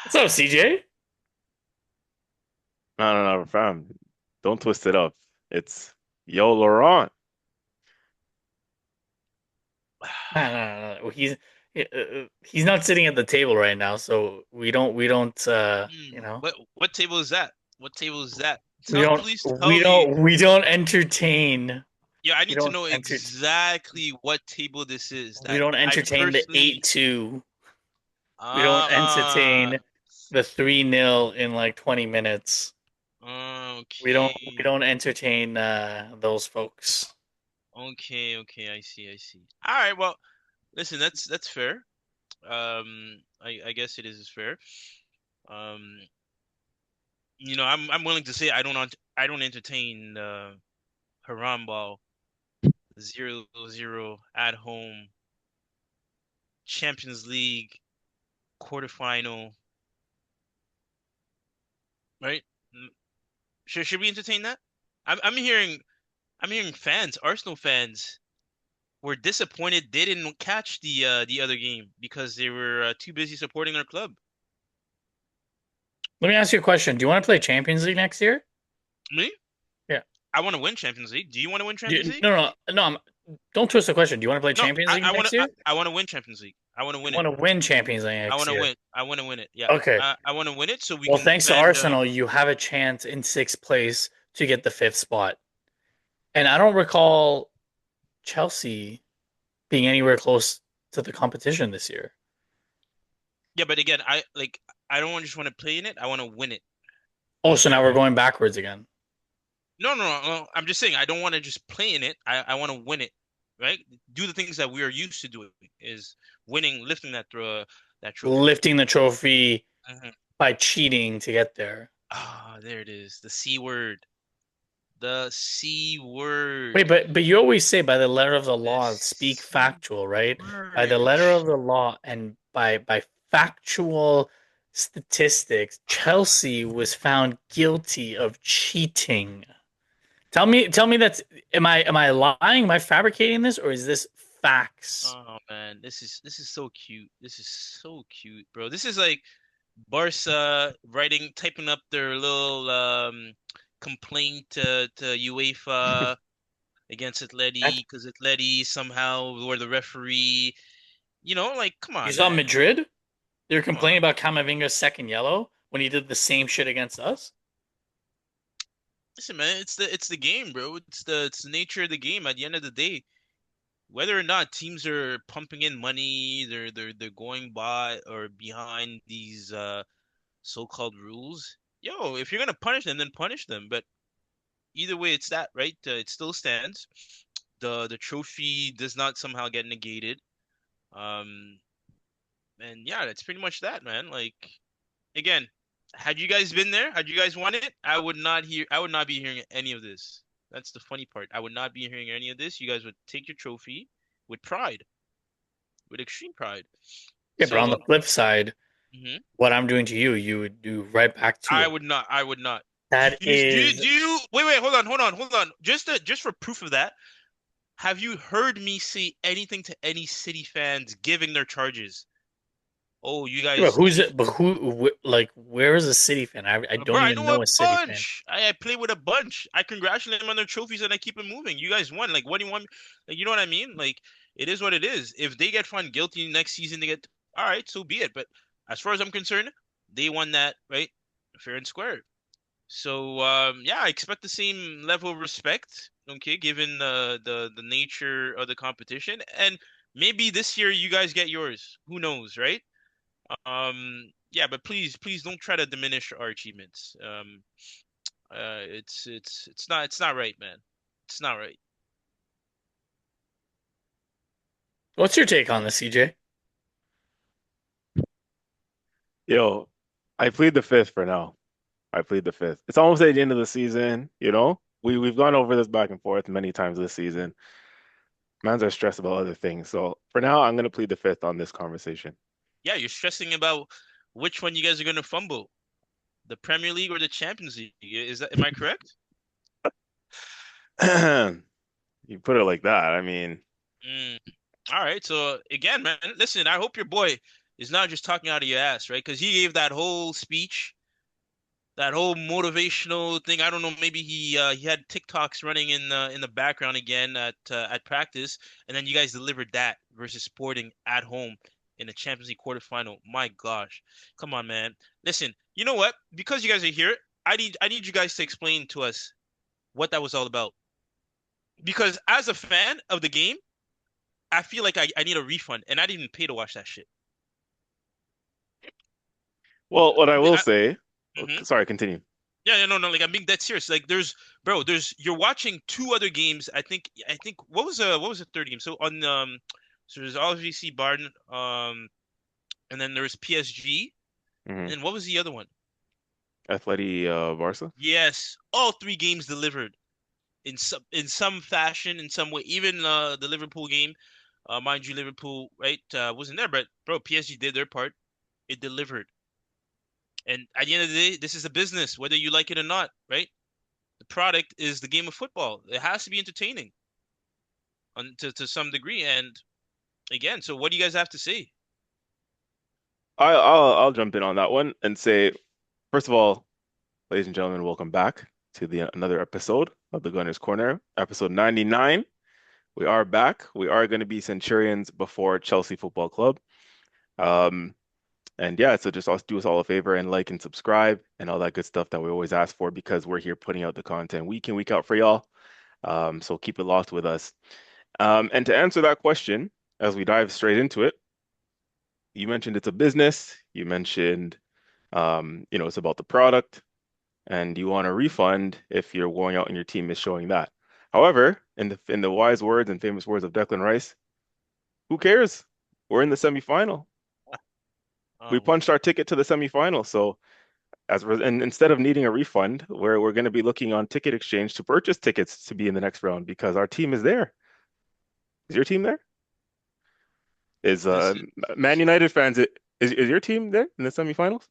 What's up, CJ? No, fam. Don't twist it up. It's Yo Laurent. No. He's not sitting at the table right now, so we don't What table is that? What table is that? we Tell don't please tell we me. don't we don't entertain Yeah, I we need to don't know enter exactly what table this is we that don't I entertain the personally 8-2. We don't ah entertain the 3-0 in like 20 minutes. We okay. don't entertain those folks. Okay, I see. All right, well, listen, that's fair. I guess it is fair. Um, I'm willing to say I don't entertain Haram ball 0-0 at home Champions League quarterfinal, right? Mm, should we entertain that? I'm hearing fans, Arsenal fans, were disappointed they didn't catch the other game because they were too busy supporting their club. Let me ask you a question. Do you want to play Champions League next year? Me? Yeah. I want to win Champions League. Do you want to win Champions League? No. Don't twist the question. Do you want to play No, Champions I, League I want next to. I, year? I want to win Champions League. I want to You win it. want to win Champions League I next want to year. win. I want to win it. Yeah. Okay. I want to win it so we Well, can thanks to defend. Arsenal, you have a chance in sixth place to get the fifth spot. And I don't recall Chelsea being anywhere close to the competition this year. Yeah, but again, I don't just want to play in it. I want to win it. Oh, so now we're going backwards again. No. I'm just saying I don't want to just play in it. I want to win it, right? Do the things that we are used to doing is winning, lifting that trophy. Lifting the trophy Mhm. by cheating to get there. Ah, there it is. The C word. The C Wait, word. but you always say by the letter of the The law, speak C factual, right? By the word. letter of the law and by factual statistics, Chelsea was found guilty of cheating. Tell me that's am I lying? Am I fabricating this or is this facts? Oh man, this is so cute. This is so cute, bro. This is like Barca typing up their little complaint to UEFA against That Atleti because Atleti somehow were the referee. Like, come you on, saw man. Madrid? They're Come on. complaining about Camavinga's second yellow when he did the same shit against us. Listen, man, it's the game, bro. It's the nature of the game at the end of the day. Whether or not teams are pumping in money, they're going by or behind these so-called rules. Yo, if you're gonna punish them, then punish them. But either way, it's that, right? It still stands. The trophy does not somehow get negated. Um, and yeah, that's pretty much that, man. Like again, had you guys been there, had you guys won it, I would not be hearing any of this. That's the funny part. I would not be hearing any of this. You guys would take your trophy with pride, with extreme pride. Yeah, but on So, the flip side, mhm, what I'm doing to you, you would do right back to I it. would not. I would not. That is Do you wait, hold on. Just for proof of that, have you heard me say anything to any City fans giving their charges? Oh, you but guys who's need it? But like, where is a City fan? I bro, don't I even know a know a City fan. bunch. I play with a bunch. I congratulate them on their trophies and I keep it moving. You guys won. Like, what do you want me? Like, you know what I mean? Like, it is what it is. If they get found guilty next season, they get all right, so be it. But as far as I'm concerned, they won that, right? Fair and square. So yeah, I expect the same level of respect, okay, given the nature of the competition. And maybe this year you guys get yours. Who knows, right? Yeah, but please don't try to diminish our achievements. It's not right, man. It's not right. What's your take on this, CJ? Yo, I plead the fifth for now. I plead the fifth. It's almost at the end of the season, you know? We've gone over this back and forth many times this season. Mans are stressed about other things. So for now, I'm gonna plead the fifth on this conversation. Yeah, you're stressing about which one you guys are gonna fumble, the Premier League or the Champions League. Am I correct? You put it like that. I mean, Mm. All right. So again, man, listen, I hope your boy is not just talking out of your ass, right? Because he gave that whole speech, that whole motivational thing. I don't know, maybe he had TikToks running in the background again at practice, and then you guys delivered that versus Sporting at home in the Champions League quarterfinal. My gosh, come on, man. Listen, you know what? Because you guys are here, I need you guys to explain to us what that was all about. Because as a fan of the game, I feel like I need a refund, and I didn't pay to watch that shit. Well, what I will I, say, mhm. sorry, continue. Yeah, yeah, no, no, like I'm being dead serious. Like there's you're watching two other games. I think what was the third game? So on so there's obviously Barton, and then there's PSG, and Hmm. then what was the other one? Atleti, Barca. Yes, all three games delivered in some fashion, in some way. Even the Liverpool game, mind you, Liverpool right wasn't there, but bro, PSG did their part. It delivered, and at the end of the day, this is a business, whether you like it or not, right? The product is the game of football. It has to be entertaining to some degree. And again, so what do you guys have to say? I'll jump in on that one and say, first of all, ladies and gentlemen, welcome back to the another episode of the Gunners Corner, episode 99. We are back. We are going to be Centurions before Chelsea Football Club. Um, and yeah, so just do us all a favor and like and subscribe and all that good stuff that we always ask for because we're here putting out the content week in, week out for y'all. So keep it locked with us. And to answer that question, as we dive straight into it, you mentioned it's a business. You mentioned, it's about the product, and you want a refund if you're going out and your team is showing that. However, in the wise words and famous words of Declan Rice, who cares? We're in the semifinal. We Um, punched our ticket to the semifinal. So and instead of needing a refund, we're going to be looking on Ticket Exchange to purchase tickets to be in the next round because our team is there. Is your team there? Is this is Man United fans? Is your team there in the semifinals?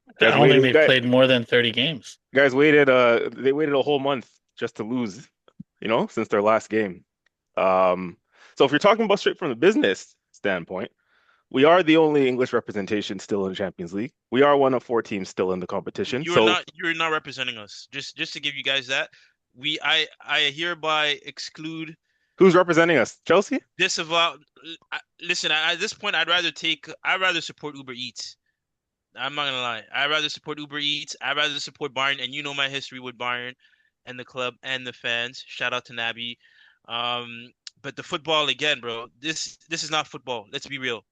I Guys don't think waited. they played more than 30 games. Guys waited. They waited a whole month just to lose. Since their last game. Um, so if you're talking about straight from the business standpoint, we are the only English representation still in the Champions League. We are one of four teams still in the competition. So you're not representing us. Just to give you guys that, I hereby exclude, who's representing us? Chelsea? disavow. Listen, at this point, I'd rather support Uber Eats. I'm not gonna lie. I'd rather support Uber Eats. I'd rather support Bayern, and you know my history with Bayern and the club and the fans. Shout out to Naby. Um, but the football again, bro. This is not football. Let's be real.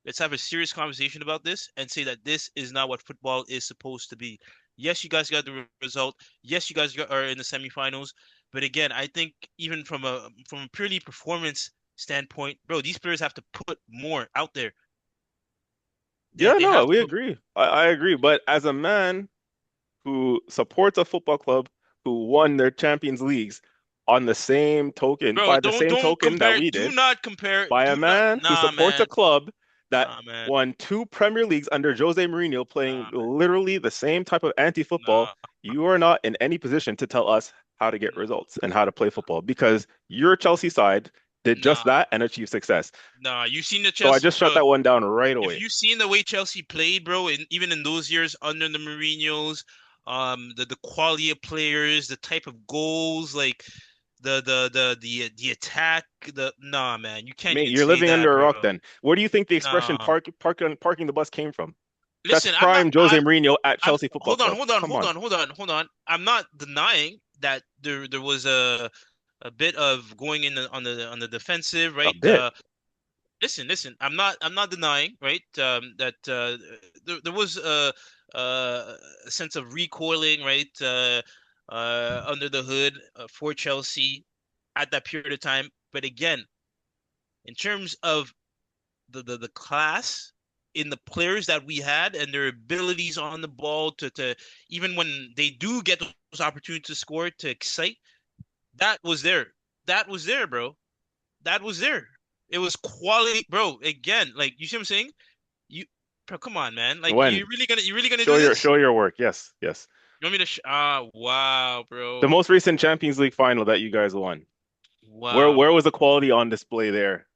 Let's have a serious conversation about this and say that this is not what football is supposed to be. Yes, you guys got the result. Yes, are in the semifinals. But again, I think even from a purely performance standpoint, bro, these players have to put more out there. They Yeah, they no, have to we put. agree. I agree. But as a man who supports a football club who won their Champions Leagues on the same token, Bro, by the same don't token that compare. we Do did, not compare. by a Do not. man who Nah, supports a man. club that Nah, man. won two Premier Leagues under Jose Mourinho, playing Nah, man. literally the same type of anti-football, Nah. you are not in any position to tell us how to get results and how to play football because your Chelsea side did just Nah. that and achieved success. Nah. You seen the So I Chelsea, just shut bro? that one down right If away. you seen the way Chelsea played, bro, and even in those years under the Mourinho's, the quality of players, the type of goals, like the attack, the nah, man. You can't Mate, even you're say living that, under a rock bro. then. Where do you think the expression Nah. parking the bus came from? That's Listen, I'm not. prime Jose Mourinho at I'm Chelsea Football hold on, Club. hold on, Come hold on, on, hold on, hold on. I'm not denying that there was a bit of going in on the defensive, a right? bit. Listen. I'm not denying, right? That there was a sense of recoiling, right? Under the hood for Chelsea at that period of time. But again, in terms of the class in the players that we had and their abilities on the ball to even when they do get those opportunities to score to excite, that was there. That was there, bro. That was there. It was quality, bro. Again, like you see what I'm saying? You, bro, come on, man. Like When? you really gonna do this? Show your work. Yes, yes. You want me to? Wow, The bro. most recent Champions League final that you guys won. Where Wow, where was the quality on display there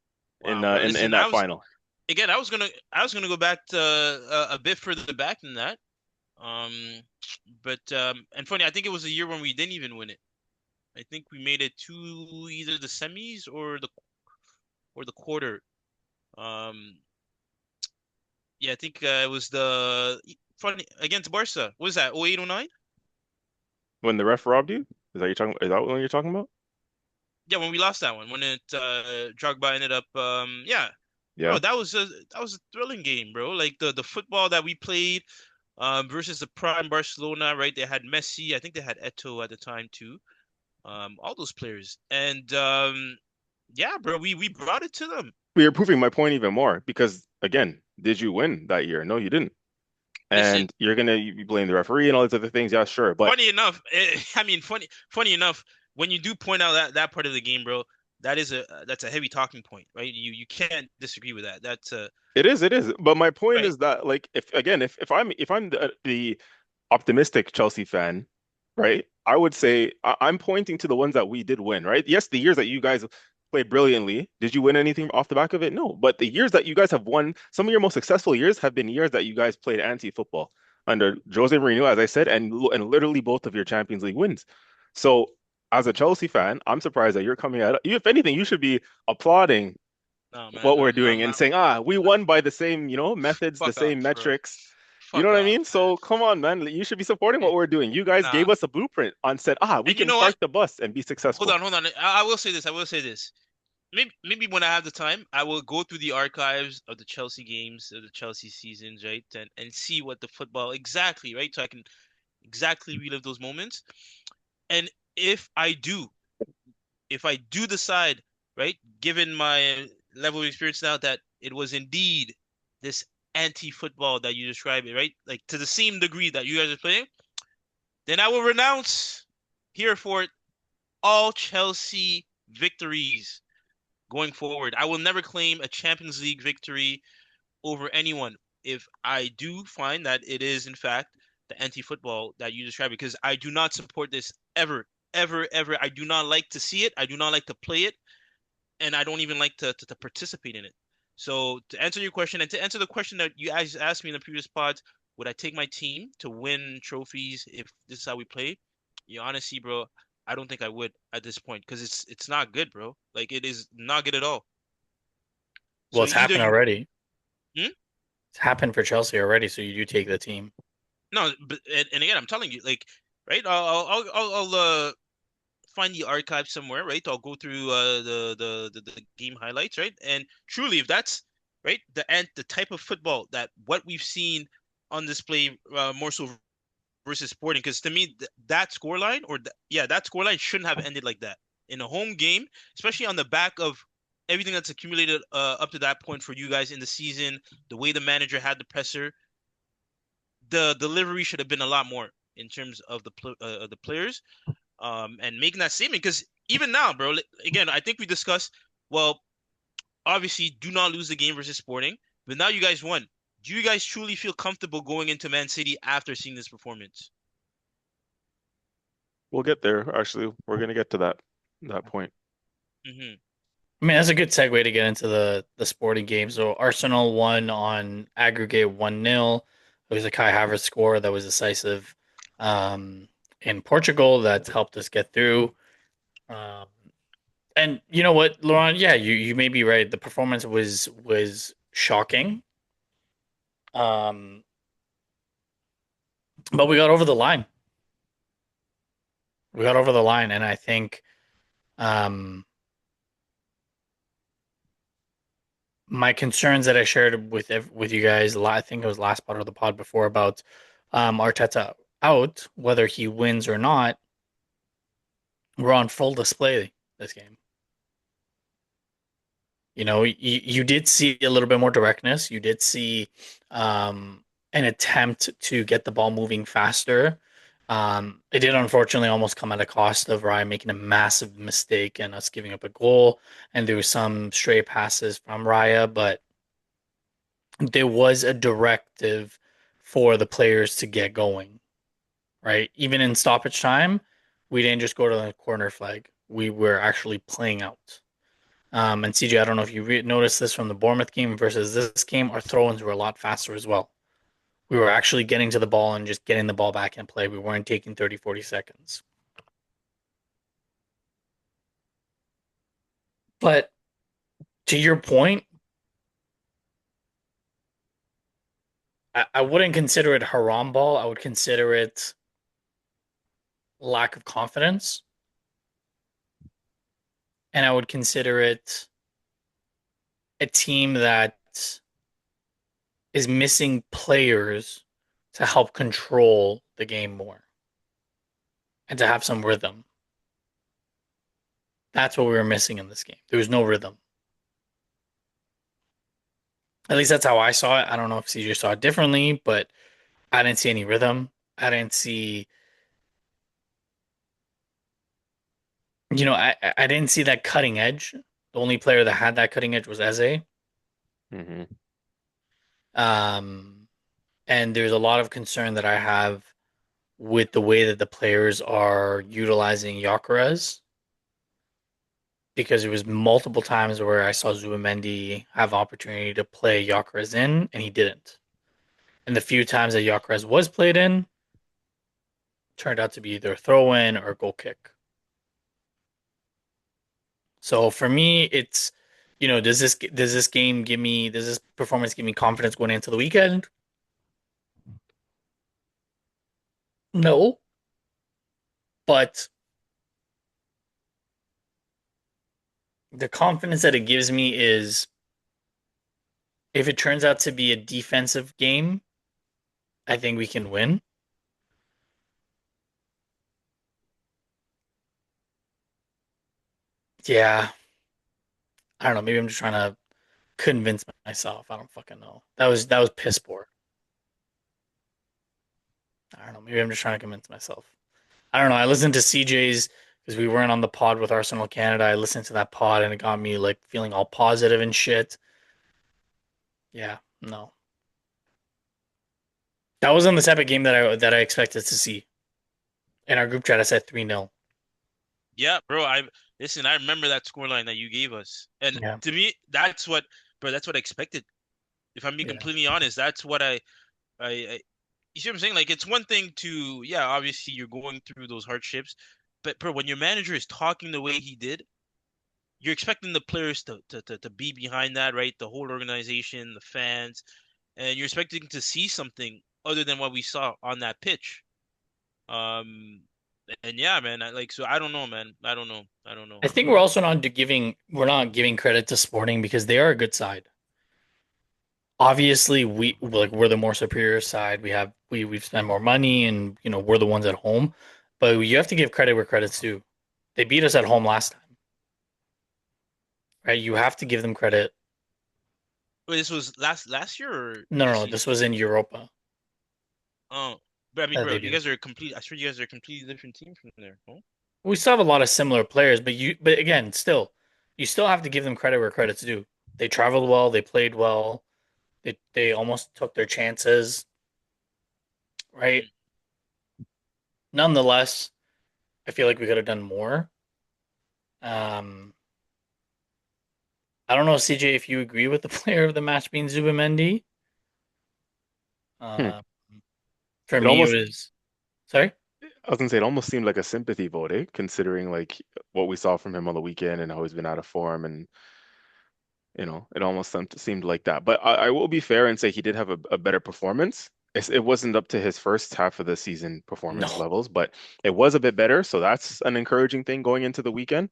in wow, bro. in Listen, that final? again, I was gonna go back to a bit further back than that. Um, but and funny, I think it was a year when we didn't even win it. I think we made it to either the semis or the quarter. Um, yeah, I think it was the funny against Barca. What was that? 08, 09? When the ref robbed you? Is that what you're talking about? Yeah, when we lost that one, when it Drogba ended up yeah. Bro, Yeah. that was a thrilling game, bro. Like the football that we played versus the prime Barcelona, right? They had Messi, I think they had Eto'o at the time too. All those players. And yeah, bro, we brought it to them. But you're proving my point even more because again, did you win that year? No, you didn't. Listen, And you blame the referee and all these other things. Yeah, sure. But funny enough, I mean, funny enough, when you do point out that part of the game, bro, that's a heavy talking point, right? You can't disagree with that. That's it is. But my point right. is that like if I'm the optimistic Chelsea fan, right? I would say I'm pointing to the ones that we did win, right? Yes, the years that you guys played brilliantly. Did you win anything off the back of it? No. But the years that you guys have won, some of your most successful years have been years that you guys played anti-football under Jose Mourinho, as I said, and literally both of your Champions League wins. So as a Chelsea fan, I'm surprised that you're coming out. If anything, you should be applauding No, man, what we're doing and saying, we won by the same, methods, the fuck same off, bro. metrics. You know Fuck what I off, mean? man. So come on, man. You should be supporting what Eh, we're doing. You guys Nah. gave us a blueprint on said, we And you can know what? park the bus and be successful. Hold on. I will say this. I will say this. Maybe when I have the time, I will go through the archives of the Chelsea games, of the Chelsea seasons, right? And see what the football exactly, right? So I can exactly relive those moments. And if I do, if I do decide, right, given my level of experience now, that it was indeed this anti-football that you described it, right? Like to the same degree that you guys are playing, then I will renounce herefore all Chelsea victories going forward. I will never claim a Champions League victory over anyone if I do find that it is in fact the anti-football that you described, because I do not support this ever, ever, ever. I do not like to see it. I do not like to play it, and I don't even like to participate in it. So to answer your question and to answer the question that you guys asked me in the previous pods, would I take my team to win trophies if this is how we play? You honestly, bro, I don't think I would at this point because it's not good, bro. Like it is not good at all. Well, So it's either happened you, already. hmm? It's happened for Chelsea already, so you do take the team. No, but and again, I'm telling you, like, right? I'll find the archive somewhere, right? I'll go through the game highlights, right? And truly, if that's right, the type of football that what we've seen on display, more so versus Sporting, because to me that scoreline yeah, that scoreline shouldn't have ended like that in a home game, especially on the back of everything that's accumulated up to that point for you guys in the season, the way the manager had the presser, the delivery should have been a lot more in terms of the players, and making that statement. Because even now, bro, again, I think we discussed. Well, obviously, do not lose the game versus Sporting, but now you guys won. Do you guys truly feel comfortable going into Man City after seeing this performance? We'll get there. Actually, we're gonna get to that point. Hmm. I mean, that's a good segue to get into the sporting game. So Arsenal won on aggregate 1-0. It was a Kai Havertz score that was decisive um, in Portugal that helped us get through. Um, and you know what, Laurent? Yeah, you may be right. The performance was shocking. Um, but we got over the line. We got over the line, and I think um, my concerns that I shared with you guys, I think it was last part of the pod before about Arteta out, whether he wins or not, were on full display this game. You did see a little bit more directness. You did see an attempt to get the ball moving faster. It did unfortunately almost come at a cost of Ryan making a massive mistake and us giving up a goal. And there was some stray passes from Raya, but there was a directive for the players to get going, right? Even in stoppage time, we didn't just go to the corner flag. We were actually playing out. And CJ, I don't know if you noticed this from the Bournemouth game versus this game, our throw-ins were a lot faster as well. We were actually getting to the ball and just getting the ball back in play. We weren't taking 30, 40 seconds. But to your point, I wouldn't consider it haram ball. I would consider it lack of confidence. And I would consider it a team that is missing players to help control the game more and to have some rhythm. That's what we were missing in this game. There was no rhythm. At least that's how I saw it. I don't know if CJ saw it differently, but I didn't see any rhythm. I didn't see, I didn't see that cutting edge. The only player that had that cutting edge was Eze. Hmm. Um, and there's a lot of concern that I have with the way that the players are utilizing Gyökeres because there was multiple times where I saw Zubimendi have opportunity to play Gyökeres in and he didn't. And the few times that Gyökeres was played in turned out to be either throw in or goal kick. So for me, it's does this performance give me confidence going into the weekend? No, but the confidence that it gives me is if it turns out to be a defensive game, I think we can win. Yeah, I don't know. Maybe I'm just trying to convince myself. I don't fucking know. That was piss poor. I don't know. Maybe I'm just trying to convince myself. I don't know. I listened to CJ's because we weren't on the pod with Arsenal Canada. I listened to that pod and it got me like feeling all positive and shit. Yeah, no. That wasn't the type of game that I expected to see. In our group chat, I said 3-0. Yeah, bro. I listen. I remember that scoreline that you gave us, and Yeah, to me, bro. That's what I expected. If I'm being yeah. completely honest, that's what I you see what I'm saying? Like, it's one thing to, yeah, obviously you're going through those hardships, but bro, when your manager is talking the way he did, you're expecting the players to be behind that, right? The whole organization, the fans, and you're expecting to see something other than what we saw on that pitch. Um, and yeah, man, so I don't know, man. I don't know. I don't know. I think we're not giving credit to Sporting because they are a good side. Obviously, we're the more superior side. We've spent more money and we're the ones at home. But you have to give credit where credit's due. They beat us at home last time, right? You have to give them credit. Wait, this was last year or No, no, this no. This season? was in Europa Oh, but I mean, that bro, they you beat guys us. are complete. I swear you guys are a completely different team from there. Oh, We still have a lot of similar players, but again, you still have to give them credit where credit's due. They traveled well, they played well, they almost took their chances, right? mm. Nonetheless, I feel like we could have done more. Um, I don't know, CJ, if you agree with the player of the match being Zubimendi. Hmm. Uh, for It me, it almost, was sorry. I was gonna say, it almost seemed like a sympathy vote, eh? Considering like what we saw from him on the weekend and how he's been out of form, and it almost seemed like that. But I will be fair and say he did have a better performance. It wasn't up to his first half of the season performance No, levels, but it was a bit better. So that's an encouraging thing going into the weekend.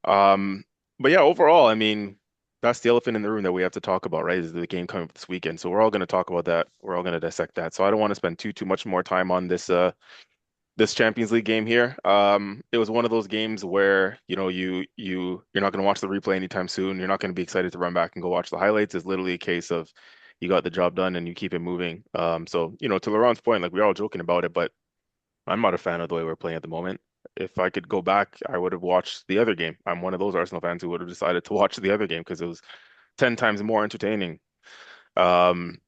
Um, but yeah, overall, I mean, that's the elephant in the room that we have to talk about, right? Is the game coming up this weekend. So we're all going to talk about that. We're all going to dissect that. So I don't want to spend too much more time on this Champions League game here. It was one of those games where, you're not going to watch the replay anytime soon. You're not going to be excited to run back and go watch the highlights. It's literally a case of you got the job done and you keep it moving. So, to Laurent's point, like we're all joking about it, but I'm not a fan of the way we're playing at the moment. If I could go back, I would have watched the other game. I'm one of those Arsenal fans who would have decided to watch the other game because it was 10 times more entertaining. Um,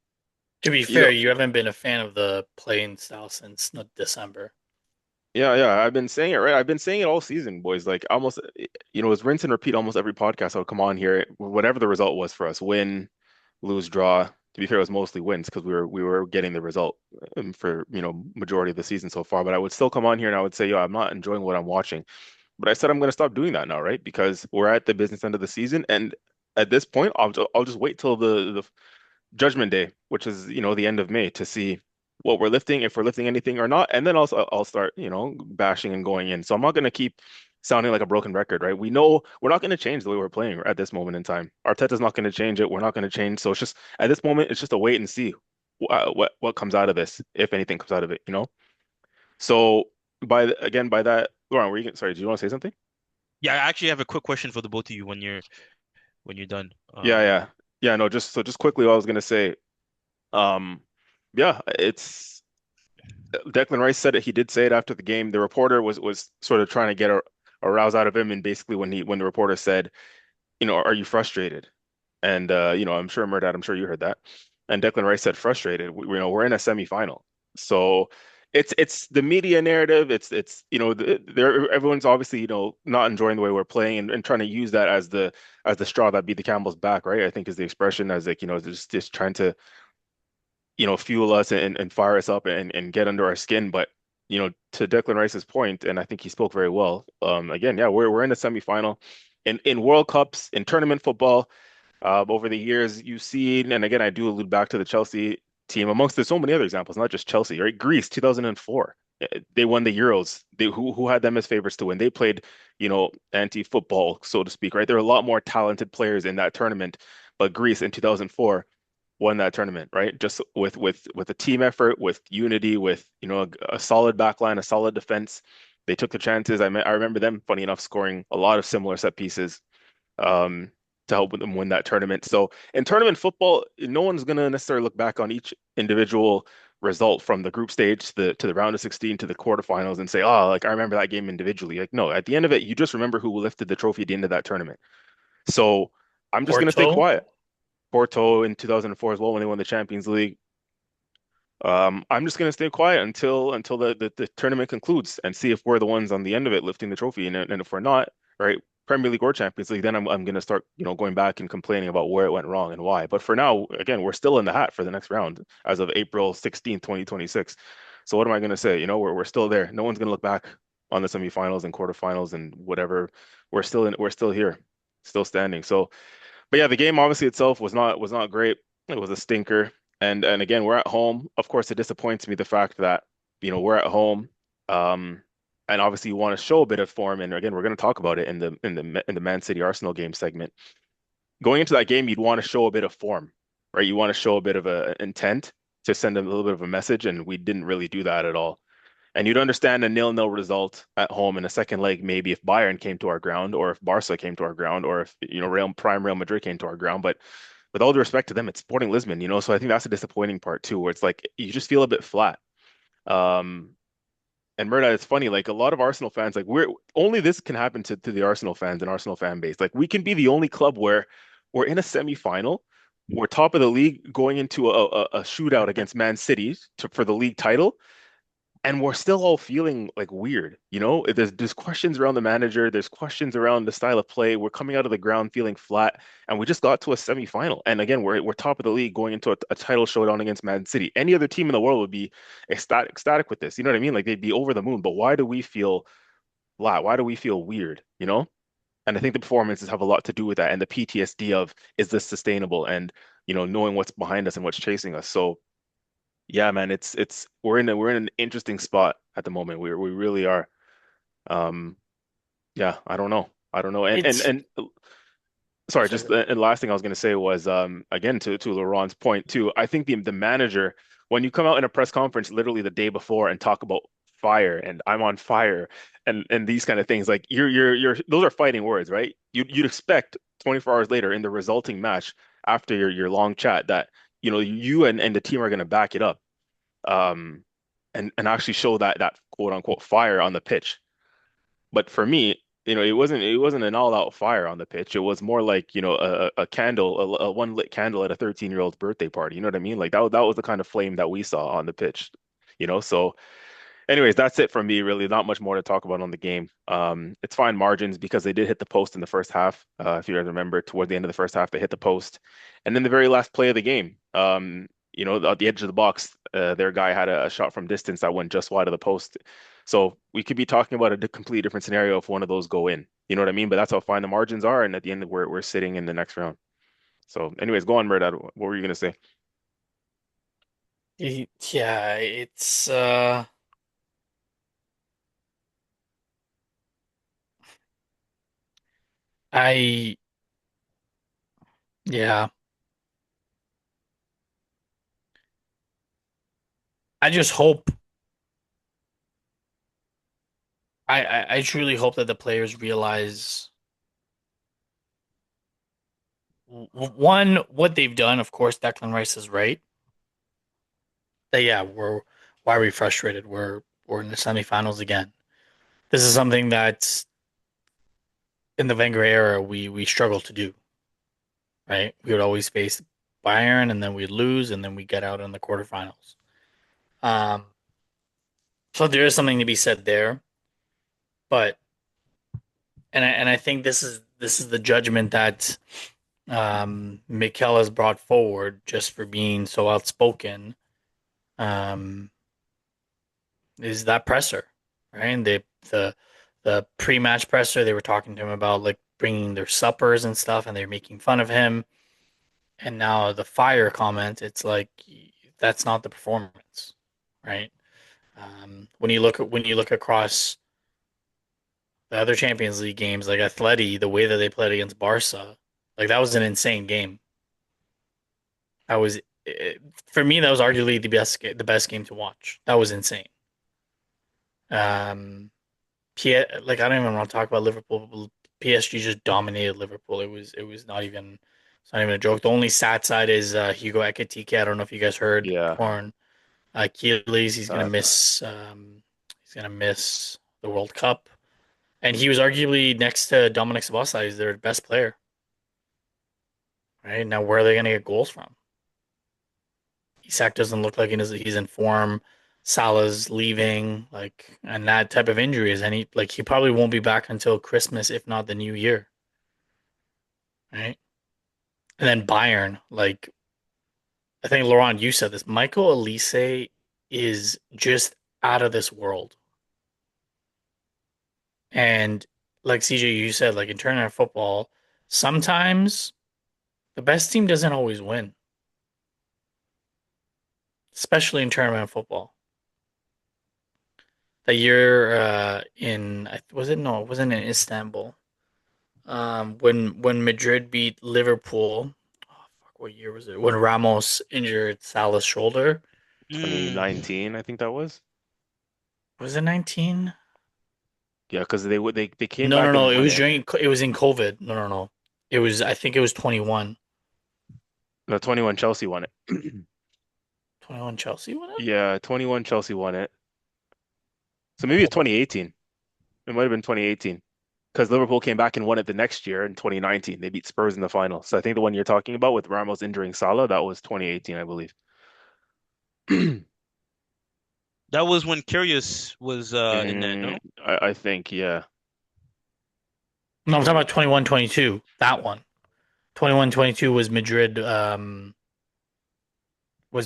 to be you fair, know, you haven't been a fan of the playing style since December. Yeah. I've been saying it, right? I've been saying it all season, boys. Like almost, it's rinse and repeat almost every podcast. I'll come on here, whatever the result was for us, win, lose, draw. To be fair, it was mostly wins because we were getting the result for majority of the season so far. But I would still come on here and I would say, yo, I'm not enjoying what I'm watching. But I said I'm going to stop doing that now, right? Because we're at the business end of the season, and at this point, I'll just wait till the Judgment Day, which is the end of May, to see what we're lifting, if we're lifting anything or not, and then I'll start bashing and going in. So I'm not going to keep sounding like a broken record, right? We know we're not going to change the way we're playing at this moment in time. Arteta's not going to change it. We're not going to change. So it's just at this moment, it's just a wait and see what comes out of this, if anything comes out of it. So by that, Lauren, sorry, do you want to say something? Yeah, I actually have a quick question for the both of you when you're done. Yeah. No, just quickly, what I was gonna say. Um, yeah, it's Declan Rice said it. He did say it after the game. The reporter was sort of trying to get a rouse out of him, and basically when the reporter said, are you frustrated? And I'm sure Murdad, I'm sure you heard that. And Declan Rice said frustrated. We're in a semifinal. So it's the media narrative. It's everyone's obviously not enjoying the way we're playing and trying to use that as the straw that beat the camel's back, right? I think is the expression as like just trying to fuel us and fire us up and get under our skin. But to Declan Rice's point, and I think he spoke very well. Again, yeah, we're in a semifinal. In World Cups, in tournament football, over the years, you've seen, and again, I do allude back to the Chelsea team, amongst there's so many other examples, not just Chelsea, right? Greece, 2004. They won the Euros. Who had them as favorites to win? They played, anti-football, so to speak, right? There are a lot more talented players in that tournament, but Greece in 2004 won that tournament, right? Just with a team effort, with unity, with a solid back line, a solid defense. They took the chances. I remember them, funny enough, scoring a lot of similar set pieces um, to help them win that tournament. So in tournament football, no one's going to necessarily look back on each individual result from the group stage to the round of 16 to the quarterfinals and say, oh, like I remember that game individually. Like, no, at the end of it, you just remember who lifted the trophy at the end of that tournament. So I'm just going to stay Porto. quiet. Porto in 2004 as well when they won the Champions League. I'm just going to stay quiet until the tournament concludes and see if we're the ones on the end of it lifting the trophy. And if we're not, right, Premier League or Champions League, then I'm going to start, going back and complaining about where it went wrong and why. But for now, again, we're still in the hat for the next round as of April 16th, 2026. So what am I going to say? We're still there. No one's going to look back on the semifinals and quarterfinals and whatever. We're still here, still standing. So but yeah, the game obviously itself was not great. It was a stinker. And again, we're at home. Of course, it disappoints me the fact that, we're at home. Um, and obviously you want to show a bit of form. And again, we're going to talk about it in the Man City Arsenal game segment. Going into that game, you'd want to show a bit of form, right? You want to show a bit of a intent to send a little bit of a message, and we didn't really do that at all. And you'd understand a nil-nil result at home in a second leg, maybe if Bayern came to our ground, or if Barca came to our ground, or if Real Madrid came to our ground. But with all due respect to them, it's Sporting Lisbon. So I think that's the disappointing part too, where it's like you just feel a bit flat. Um, and Murda, it's funny, like a lot of Arsenal fans, like we're only this can happen to the Arsenal fans and Arsenal fan base. Like we can be the only club where we're in a semi-final, we're top of the league going into a shootout against Man City for the league title and we're still all feeling like weird, There's questions around the manager, there's questions around the style of play. We're coming out of the ground feeling flat, and we just got to a semifinal. And again, we're top of the league going into a title showdown against Man City. Any other team in the world would be ecstatic with this. You know what I mean? Like they'd be over the moon. But why do we feel flat? Why do we feel weird? And I think the performances have a lot to do with that, and the PTSD of is this sustainable, and knowing what's behind us and what's chasing us. So yeah, man, it's we're in an interesting spot at the moment. We really are. Um, yeah, I don't know. I don't know. It's And sorry, sorry. just and last thing I was going to say was again to Laurent's point too. I think the manager when you come out in a press conference literally the day before and talk about fire and I'm on fire and these kind of things like you're those are fighting words, right? You'd expect 24 hours later in the resulting match after your long chat that you and the team are going to back it up um, and actually show that quote unquote fire on the pitch. But for me, it wasn't an all out fire on the pitch. It was more like a candle, a one lit candle at a 13-year-old's birthday party. You know what I mean? Like that was the kind of flame that we saw on the pitch. So Anyways, that's it from me, really. Not much more to talk about on the game. It's fine margins because they did hit the post in the first half. If you guys remember, toward the end of the first half, they hit the post. And then the very last play of the game, at the edge of the box, their guy had a shot from distance that went just wide of the post. So we could be talking about a completely different scenario if one of those go in. You know what I mean? But that's how fine the margins are. And at the end, we're sitting in the next round. So, anyways, go on, Murdad. What were you gonna say? Yeah, it's I yeah, I just hope I truly hope that the players realize one what they've done. Of course, Declan Rice is right. That yeah, we're why are we frustrated? We're in the semifinals again. This is something that in the Wenger era we struggled to do, right? We would always face Bayern and then we'd lose and then we get out in the quarterfinals. Um, so there is something to be said there, but and I think this is the judgment that Mikel has brought forward just for being so outspoken. Um, is that presser, right? And the pre-match presser, they were talking to him about like bringing their suppers and stuff, and they're making fun of him. And now the fire comment, it's like that's not the performance, right? When you look across the other Champions League games, like Atleti, the way that they played against Barca, like that was an insane game. That was for me, that was arguably the best game to watch. That was insane. Um, like I don't even want to talk about Liverpool. PSG just dominated Liverpool. It was not even it's not even a joke. The only sad side is Hugo Ekitike. I don't know if you guys heard Yeah, torn Achilles. He's gonna sad. miss the World Cup, and he was arguably next to Dominic Szoboszlai. He's their best player. Right now, where are they gonna get goals from? Isak doesn't look like he's in form. Salah's leaving, like, and that type of injury is any like he probably won't be back until Christmas, if not the new year, right? And then Bayern, like I think Laurent, you said this. Michael Elise is just out of this world, and like CJ, you said, like in tournament football, sometimes the best team doesn't always win, especially in tournament football. The year in was it no, it wasn't in Istanbul. When Madrid beat Liverpool, oh, fuck, what year was it? When Ramos injured Salah's shoulder. Mm. 2019, I think that was. Was it 19? Yeah, because they came No, no, back no. and It won was it. it was in COVID. No, no, no. I think it was 21. No, 21 Chelsea won it. 21 Chelsea won it? Yeah, 21 Chelsea won it. So maybe it's 2018. It might have been 2018 because Liverpool came back and won it the next year in 2019. They beat Spurs in the final. So I think the one you're talking about with Ramos injuring Salah, that was 2018, I believe. That was when Kyrgios was in that, no? I think, yeah. No, I'm talking about 21-22. That one. 21-22 was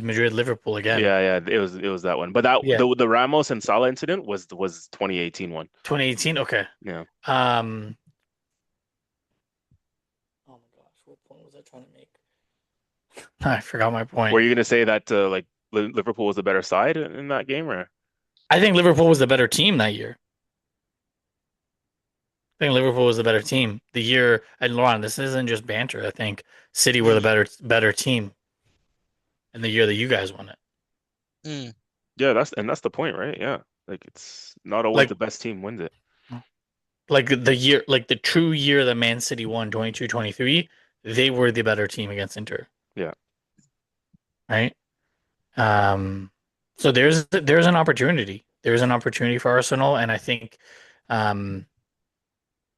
Madrid Liverpool again. Yeah, yeah, it was that one. But that Yeah. the Ramos and Salah incident was 2018 one. 2018. Okay. Yeah. Um Oh my gosh, what point was I trying to make? I forgot my Were point. you gonna say that like Liverpool was the better side in that game, or? I think Liverpool was the better team that year. I think Liverpool was the better team. The year, and Lauren, this isn't just banter. I think City were the Mm. better team in the year that you guys won it. Mm. Yeah, that's the point, right? Yeah. Like it's not always Like the best team wins it. the year, like the true year that Man City won 22-23, they were the better team against Inter, Yeah. right? Um, so there's an opportunity. There's an opportunity for Arsenal, and I think, um,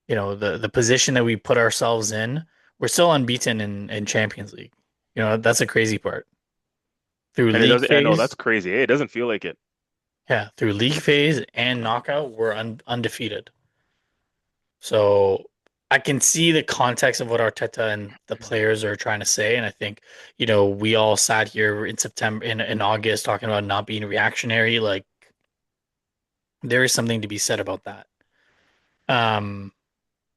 the position that we put ourselves in, we're still unbeaten in Champions League. That's a crazy part. Through And it league doesn't, I know that's phase, crazy. It doesn't feel like it. Yeah, through league phase and knockout, we're undefeated. So I can see the context of what Arteta and the players are trying to say, and I think we all sat here in September, in August, talking about not being reactionary. Like there is something to be said about that. Um,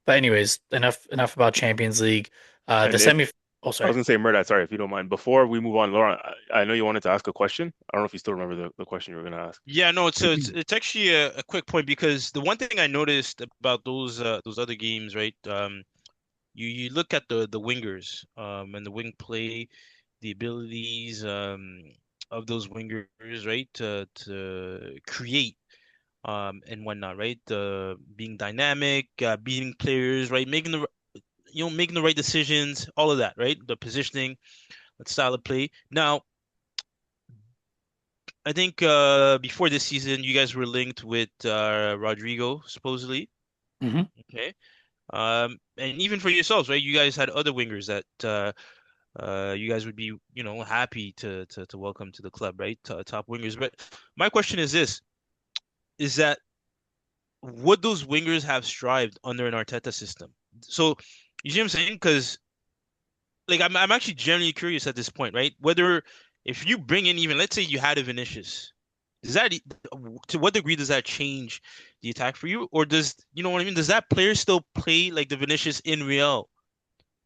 but anyways, enough about Champions League. The And if semi. Oh, I was sorry. gonna say, Murdoch, sorry if you don't mind. Before we move on, Laura, I know you wanted to ask a question. I don't know if you still remember the question you were gonna ask. Yeah, no, it's actually a quick point because the one thing I noticed about those other games, right? You look at the wingers and the wing play, the abilities of those wingers, right? To create and whatnot, right? Being dynamic, beating players, right? Making the right decisions, all of that, right? The positioning, the style of play. Now, I think before this season, you guys were linked with Rodrigo, supposedly. Hmm. Okay. And even for yourselves, right? You guys had other wingers that you guys would be, happy to welcome to the club, right? Top wingers. But my question is this, is that would those wingers have strived under an Arteta system? So, you see what I'm saying? Because like I'm actually genuinely curious at this point, right? Whether if you bring in even let's say you had a Vinicius, does that to what degree does that change the attack for you? Or does you know what I mean? Does that player still play like the Vinicius in Real,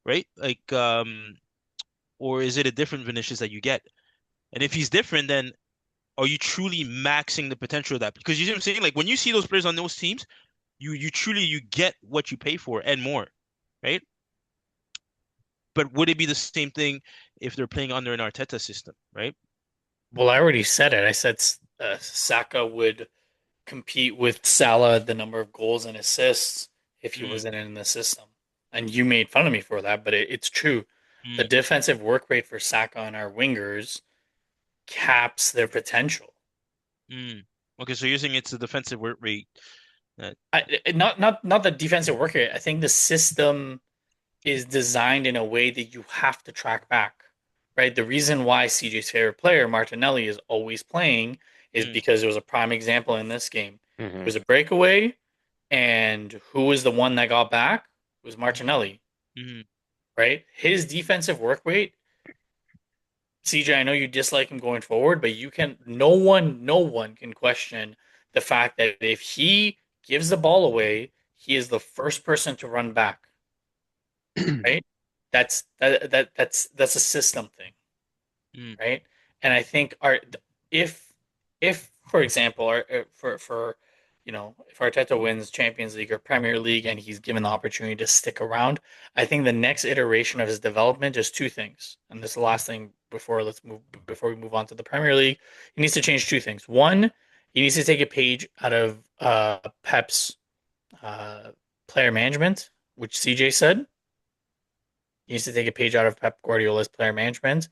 right? Like or is it a different Vinicius that you get? And if he's different, then are you truly maxing the potential of that? Because you see what I'm saying? Like when you see those players on those teams, you truly you get what you pay for and more, right? But would it be the same thing if they're playing under an Arteta system, right? Well, I already said it. I said Saka would compete with Salah the number of goals and assists if he Mm, wasn't in the system. And you made fun of me for that, but it's true. The mm, defensive work rate for Saka and our wingers caps their potential. mm. Okay, so you're saying it's the defensive work rate that. Not the defensive work rate. I think the system is designed in a way that you have to track back, right? The reason why CJ's favorite player, Martinelli, is always playing is Mm, because there was a prime example in this game. There Hmm. was a breakaway, and who was the one that got back? It was mm, Martinelli, mm, right? His defensive work rate, CJ, I know you dislike him going forward, but no one can question the fact that if he gives the ball away, he is the first person to run back, right? That's a system thing, mm, right? And I think if if for example, for if Arteta wins Champions League or Premier League and he's given the opportunity to stick around, I think the next iteration of his development is two things. And this is the last thing before we move on to the Premier League. He needs to change two things. One, he needs to take a page out of Pep's uh, player management, which CJ said. He needs to take a page out of Pep Guardiola's player management,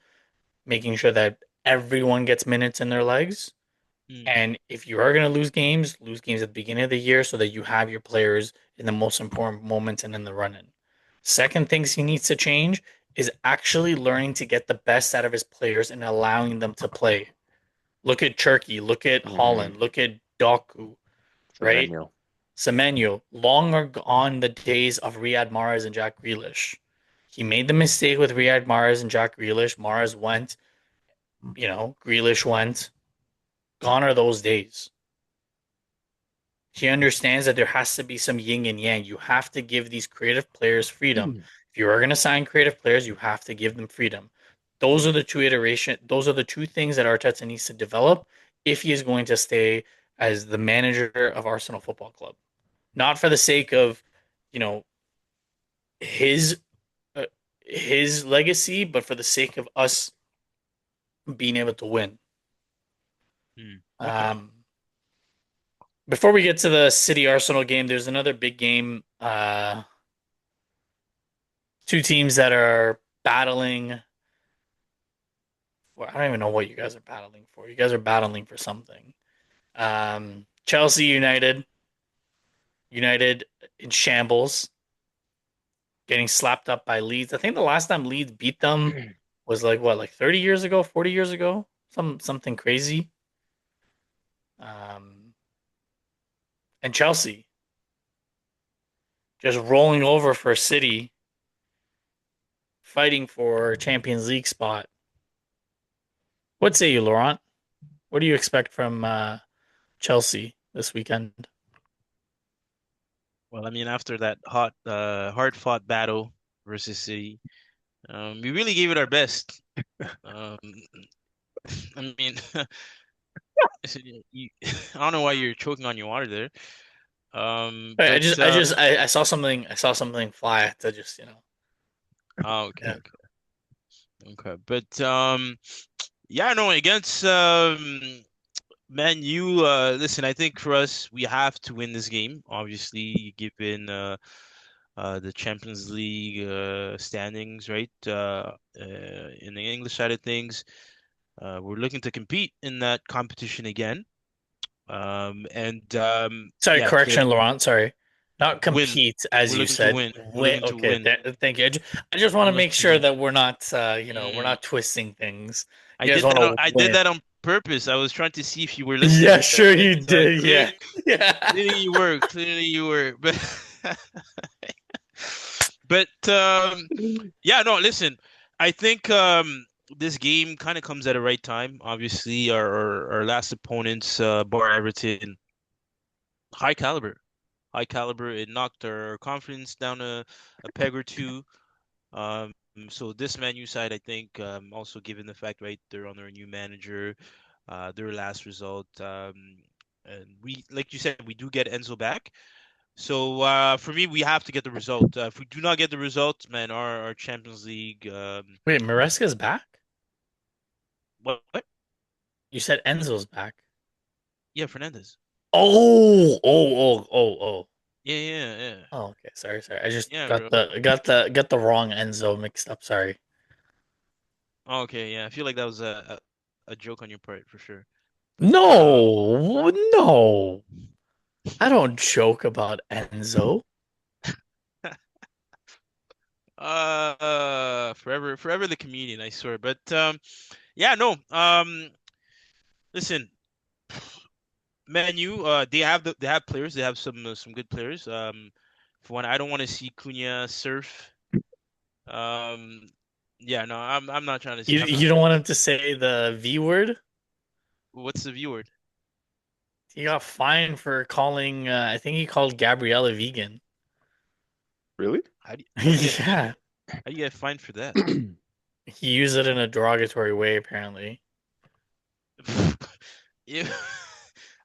making sure that everyone gets minutes in their legs. mm, And if you are going to lose games at the beginning of the year so that you have your players in the most important moments and in the run in. Second things he needs to change is actually learning to get the best out of his players and allowing them to play. Look at Turkey, look at Hmm. Holland, look at Doku, right? Semenyo. Semenyo. Long are gone the days of Riyad Mahrez and Jack Grealish. He made the mistake with Riyad Mahrez and Jack Grealish. Mahrez went, Grealish went. Gone are those days. He understands that there has to be some yin and yang. You have to give these creative players freedom. If you are going to sign creative players, you have to give them freedom. Those are the two things that Arteta needs to develop if he is going to stay as the manager of Arsenal Football Club. Not for the sake of, you know, his uh, his legacy, but for the sake of us being able to win. mm. Okay. Um, Before we get to the City Arsenal game, there's another big game. Two teams that are battling. I don't even know what you guys are battling for. You guys are battling for something. Chelsea United in shambles, getting slapped up by Leeds. I think the last time Leeds beat them was like what, like 30 years ago, 40 years ago, something crazy. Um, and Chelsea just rolling over for City, fighting for a Champions League spot. What say you, Laurent? What do you expect from Chelsea this weekend? Well, I mean, after that hard-fought battle versus City, we really gave it our best. Um, I mean, I don't know why you're choking on your water there. I But just, I just, I saw something, I saw something fly. To just, oh, okay, yeah. okay, okay. But yeah, no, against Man U, listen, I think for us, we have to win this game. Obviously, given the Champions League standings, right? In the English side of things, we're looking to compete in that competition again. And Sorry, yeah, play correction, Laurent. Sorry, not win. compete as We're you looking to said. win. We're Wait, looking to okay, win. thank you. I just want We're to make looking to sure win. that we're not, we're Mm. not twisting things. You guys want to I did win? that on purpose. I was trying to see if you were Yeah, listening, sure right? you did. Yeah, Clearly, yeah. clearly you were. Clearly you were. But but yeah, no, listen. I think this game kind of comes at a right time. Obviously, our last opponents, bar Everton, high caliber, high caliber. It knocked our confidence down a peg or two. Um, so this Man U side, I think, also given the fact, right, they're under a new manager, their last result, and we, like you said, we do get Enzo back. So for me, we have to get the result. If we do not get the result, man, our Champions League, Wait, Maresca's back? what? What? You said Enzo's back. Yeah, Fernandez. Oh. Yeah, yeah, yeah, Oh, okay. Sorry. I just yeah, got bro. the wrong Enzo mixed up. Sorry. Oh, okay, yeah. I feel like that was a joke on your part for sure. But No. I don't joke about Enzo. forever the comedian, I swear. But yeah, no. Listen, Man U, they have players. They have some good players. For one, I don't want to see Cunha surf. Um, yeah, no, I'm not trying to see. I'm You not. don't want him to say the V word? What's the view word? He got fined for calling. I think he called Gabriella vegan. Really? How do you get Yeah, how do you get fined for that? he used it in a derogatory way. Apparently, Yeah,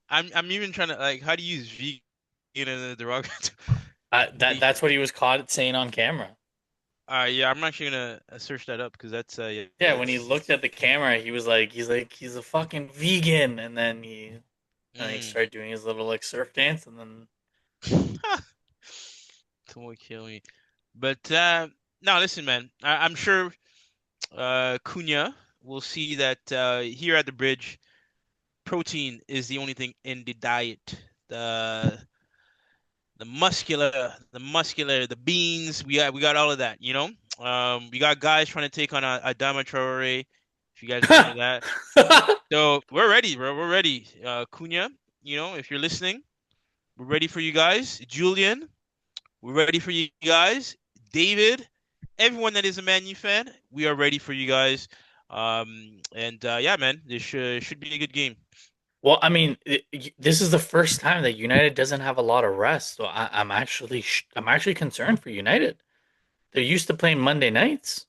I'm even trying to like how do you use vegan in a derogatory? that's what he was caught saying on camera. Yeah, I'm actually gonna search that up because that's yeah, Yeah, when he looked that's at the camera, he was like, he's a fucking vegan, and then he mm. started doing his little like surf dance, and then Someone kill me. But now listen, man. I'm sure Cunha will see that here at the bridge, protein is the only thing in the diet. The the beans. We got all of that. You know. We got guys trying to take on a Adama Traore. If you guys remember that. So we're ready, bro. We're ready. Cunha, if you're listening, we're ready for you guys. Julian, we're ready for you guys. David, everyone that is a Man U fan, we are ready for you guys. And yeah, man, this should be a good game. Well, I mean, this is the first time that United doesn't have a lot of rest, so I'm actually concerned for United. They're used to playing Monday nights.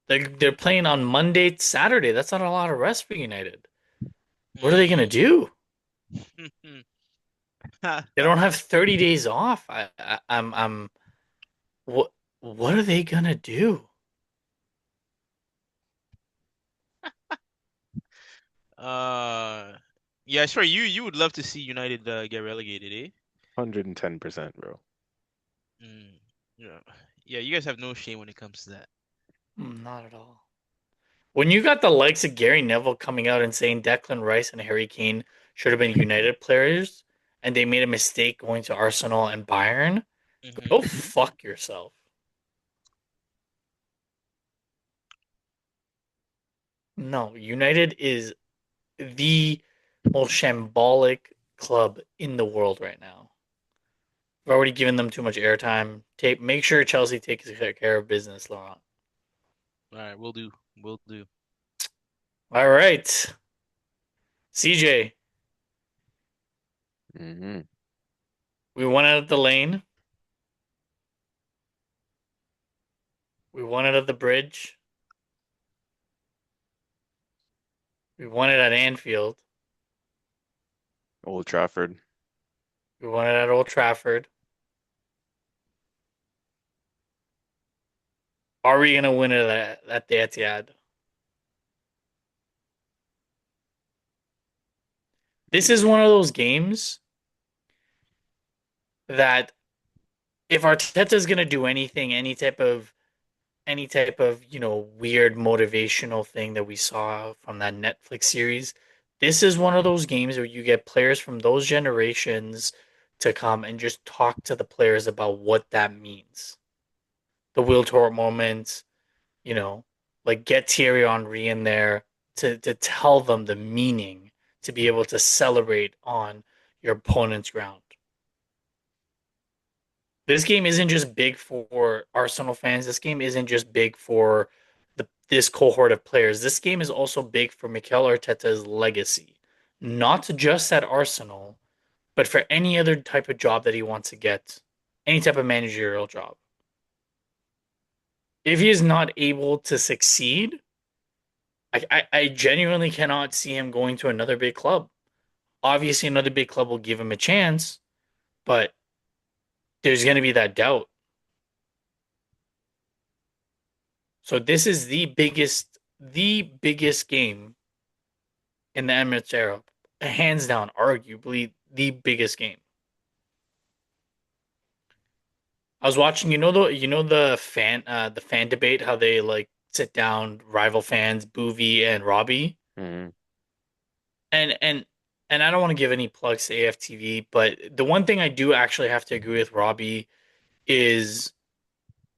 They're playing on Monday, Saturday. That's not a lot of rest for United. What are they gonna Mm. do? They don't have 30 days off. I'm what what are they gonna do? uh, yeah, sure. You would love to see United get relegated, eh? 110%, bro. Mm. Yeah, yeah. You guys have no shame when it comes to that. Not at all. When you got the likes of Gary Neville coming out and saying Declan Rice and Harry Kane should have been United players, and they made a mistake going to Arsenal and Bayern, Hmm. go fuck yourself. No, United is the most shambolic club in the world right now. We've already given them too much airtime. Make sure Chelsea takes care of business, Laurent. All right, we'll do. We'll do. All right, CJ, Hmm. we won it at the lane. We won it at the bridge. We won it at Anfield. Old Trafford. We won it at Old Trafford. Are we gonna win it at the Etihad? This is one of those games that if Arteta's gonna do anything, any type of weird motivational thing that we saw from that Netflix series, this is one of those games where you get players from those generations to come and just talk to the players about what that means. The Will Tort moment, you know, like get Thierry Henry in there to tell them the meaning to be able to celebrate on your opponent's ground. This game isn't just big for Arsenal fans. This game isn't just big for this cohort of players. This game is also big for Mikel Arteta's legacy, not just at Arsenal, but for any other type of job that he wants to get, any type of managerial job. If he is not able to succeed, I genuinely cannot see him going to another big club. Obviously, another big club will give him a chance, but there's going to be that doubt. So this is the biggest game in the Emirates era, hands down, arguably the biggest game. I was watching, the fan debate, how they like sit down rival fans, Boovie and Robbie, Hmm. and and and I don't want to give any plugs to AFTV, but the one thing I do actually have to agree with Robbie is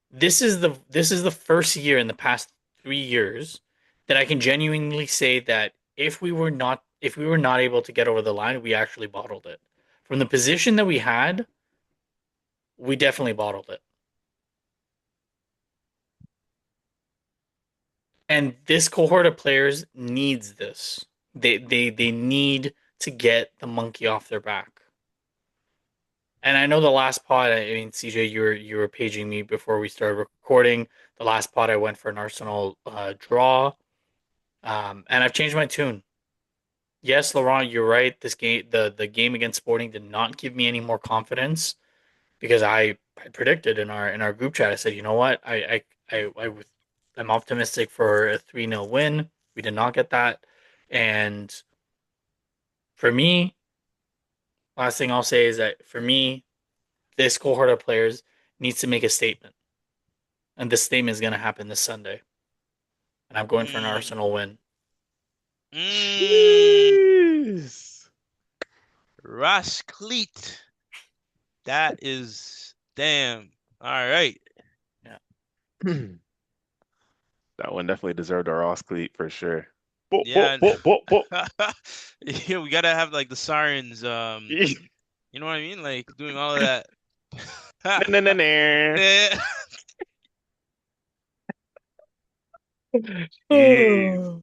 this is the first year in the past 3 years that I can genuinely say that if we were not able to get over the line, we actually bottled it. From the position that we had, we definitely bottled it. And this cohort of players needs this. They need to get the monkey off their back. And I know the last pod, I mean, CJ, you were paging me before we started recording. The last pod, I went for an Arsenal draw. And I've changed my tune. Yes, Laurent, you're right. This game, the game against Sporting, did not give me any more confidence because I predicted in our group chat. I said, you know what, I'm optimistic for a 3-0 win. We did not get that, and for me, last thing I'll say is that for me, this cohort of players needs to make a statement, and this statement is going to happen this Sunday, and I'm going for an Mm, Arsenal win. mm, Jeez. Rascleet. That is damn. All right. Yeah. That one definitely deserved a Ross cleat for sure. Bo, bo, Yeah. bo, bo, bo. Yeah, we gotta have like the sirens. You know what I mean? Like doing all of that. Nah, nah, nah, nah. Eh, Jeez.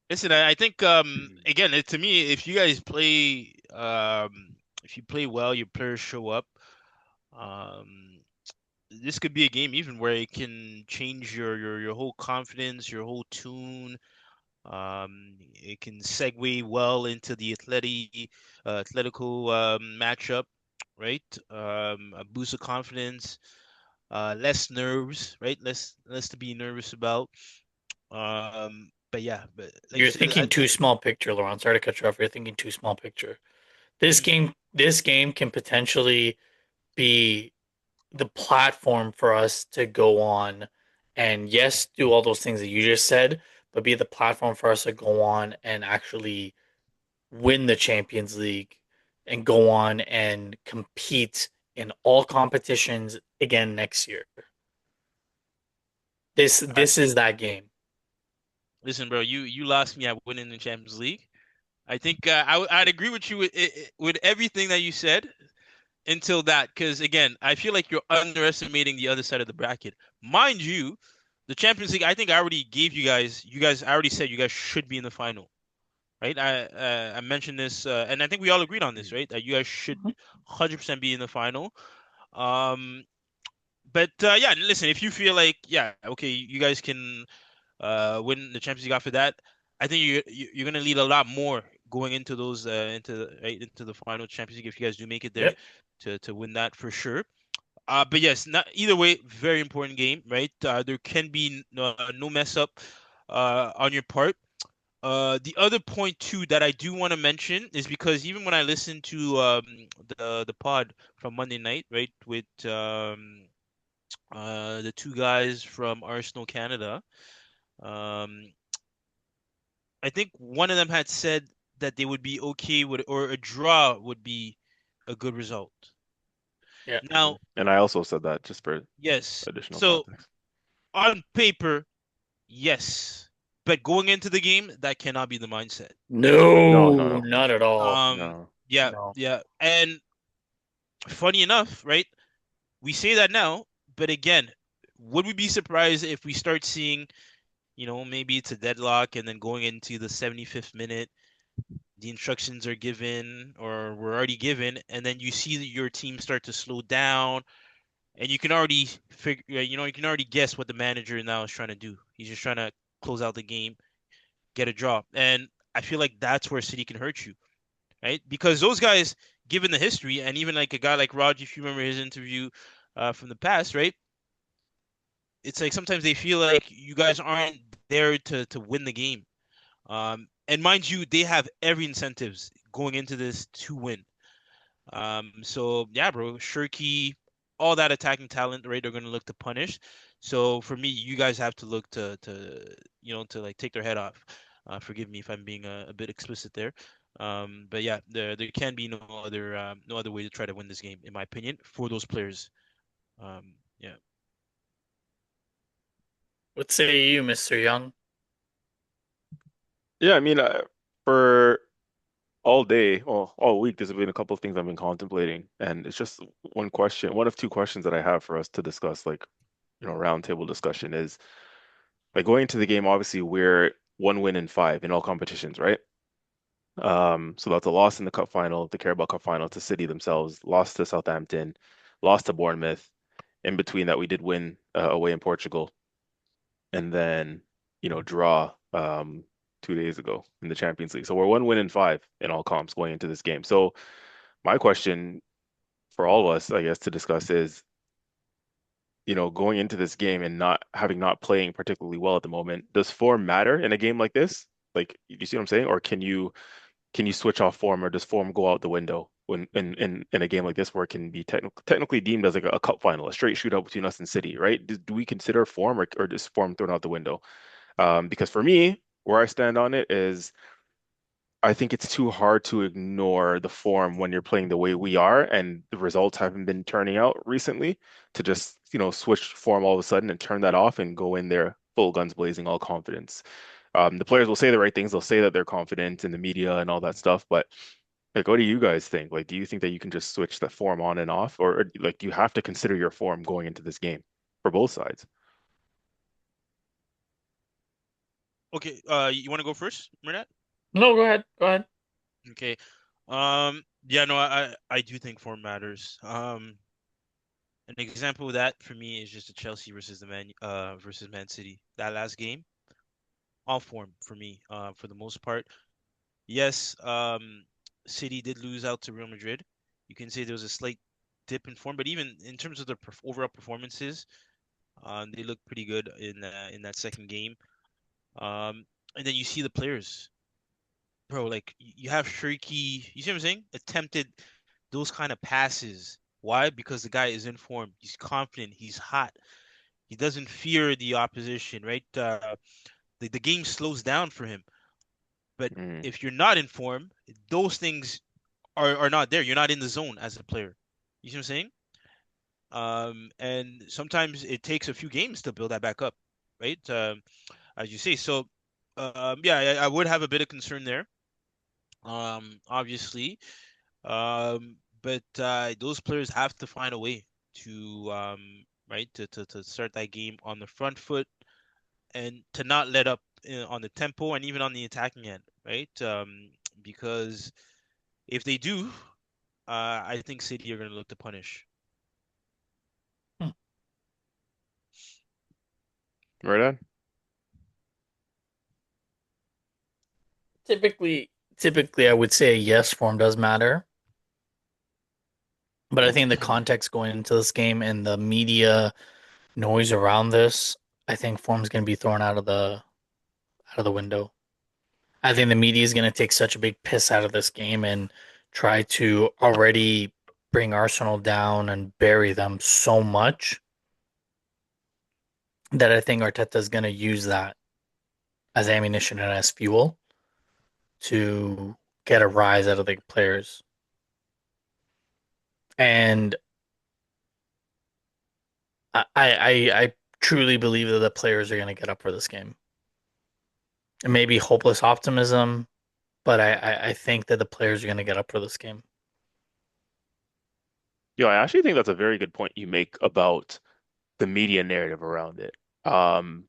Listen, I think again to me, if you play well, your players show up. Um, this could be a game even where it can change your whole confidence, your whole tune. It can segue well into the Atletico matchup, right? A boost of confidence, less nerves, right? Less to be nervous about. But yeah, but like you You're said, thinking too small picture, Laurent. Sorry to cut you off. You're thinking too small picture. This mm, game, this game can potentially be the platform for us to go on and yes, do all those things that you just said, but be the platform for us to go on and actually win the Champions League and go on and compete in all competitions again next year. This I, this is that game. Listen, bro, you lost me at winning the Champions League. I think I'd agree with you with everything that you said until that, because again, I feel like you're underestimating the other side of the bracket. Mind you, the Champions League, I think I already gave you guys, I already said you guys should be in the final, right? I mentioned this, and I think we all agreed on this, right? That you guys should Mhm. 100% be in the final. Um, but yeah, listen, if you feel like, yeah, okay, you guys can win the Champions League after that, I think you're gonna lead a lot more going into those into the final Champions League if you guys do make it there Yep. to win that for sure. But yes, not either way, very important game, right? There can be no mess up on your part. The other point too that I do want to mention is because even when I listened to the pod from Monday night, right, with the two guys from Arsenal Canada, um, I think one of them had said that they would be okay with, or a draw would be a good result. Yeah. Hmm. Now, And I also said that just for yes, additional so context. on paper, yes, but going into the game, that cannot be the mindset. No, no, No, no, not at all. no. Yeah, No. yeah, and funny enough, right? We say that now, but again, would we be surprised if we start seeing, maybe it's a deadlock and then going into the 75th minute, the instructions are given or were already given, and then you see that your team start to slow down, and you can already figure, you can already guess what the manager now is trying to do. He's just trying to close out the game, get a draw. And I feel like that's where City can hurt you, right? Because those guys, given the history, and even like a guy like Raj, if you remember his interview from the past, right? It's like sometimes they feel like you guys aren't there to win the game. And mind you, they have every incentives going into this to win. So yeah, bro, Shirky, all that attacking talent, right? They're gonna look to punish. So for me, you guys have to look to like take their head off. Forgive me if I'm being a bit explicit there. But yeah, there can be no other way to try to win this game, in my opinion, for those players. Yeah. What say you, Mr. Young? Yeah, I mean, for all day, well, all week, there's been a couple of things I've been contemplating, and it's just one question, one of two questions that I have for us to discuss, like, roundtable discussion is like going into the game, obviously we're one win in five in all competitions, right? So that's a loss in the cup final, the Carabao Cup final to City themselves, lost to Southampton, lost to Bournemouth. In between that, we did win away in Portugal, and then draw 2 days ago in the Champions League. So we're one win in five in all comps going into this game. So my question for all of us, I guess, to discuss is, going into this game and not playing particularly well at the moment, does form matter in a game like this? Like, you see what I'm saying? Or can you switch off form, or does form go out the window when in a game like this where it can be technically deemed as like a cup final, a straight shootout between us and City, right? Do we consider form, or is form thrown out the window? Because for me, where I stand on it is I think it's too hard to ignore the form when you're playing the way we are, and the results haven't been turning out recently to just, switch form all of a sudden and turn that off and go in there full guns blazing, all confidence. The players will say the right things. They'll say that they're confident in the media and all that stuff, but like, what do you guys think? Like, do you think that you can just switch the form on and off, or like, do you have to consider your form going into this game for both sides? Okay. You want to go first, Mernat? No, go ahead. Go ahead. Okay. Yeah, no, I do think form matters. An example of that for me is just the Chelsea versus Man City. That last game, all form for me, for the most part. Yes, City did lose out to Real Madrid. You can say there was a slight dip in form, but even in terms of their overall performances, they look pretty good in that second game. Um, and then you see the players, bro. Like you have Shirky, you see what I'm saying? Attempted those kind of passes. Why? Because the guy is in form. He's confident. He's hot. He doesn't fear the opposition, right? The game slows down for him. But Mm, if you're not in form, those things are not there. You're not in the zone as a player. You see what I'm saying? And sometimes it takes a few games to build that back up, right? As you say. So Yeah, I would have a bit of concern there. Obviously, but those players have to find a way to right to start that game on the front foot and to not let up on the tempo and even on the attacking end, right? Because if they do, I think City are going to look to punish. Hmm. Right. Typically, I would say yes, form does matter. But I think the Mhm. context going into this game and the media noise around this, I think form's going to be thrown out of the window. I think the media is going to take such a big piss out of this game and try to already bring Arsenal down and bury them so much that I think Arteta is going to use that as ammunition and as fuel to get a rise out of the players. And I truly believe that the players are going to get up for this game. It may be hopeless optimism, but I think that the players are going to get up for this game. I actually think that's a very good point you make about the media narrative around it. And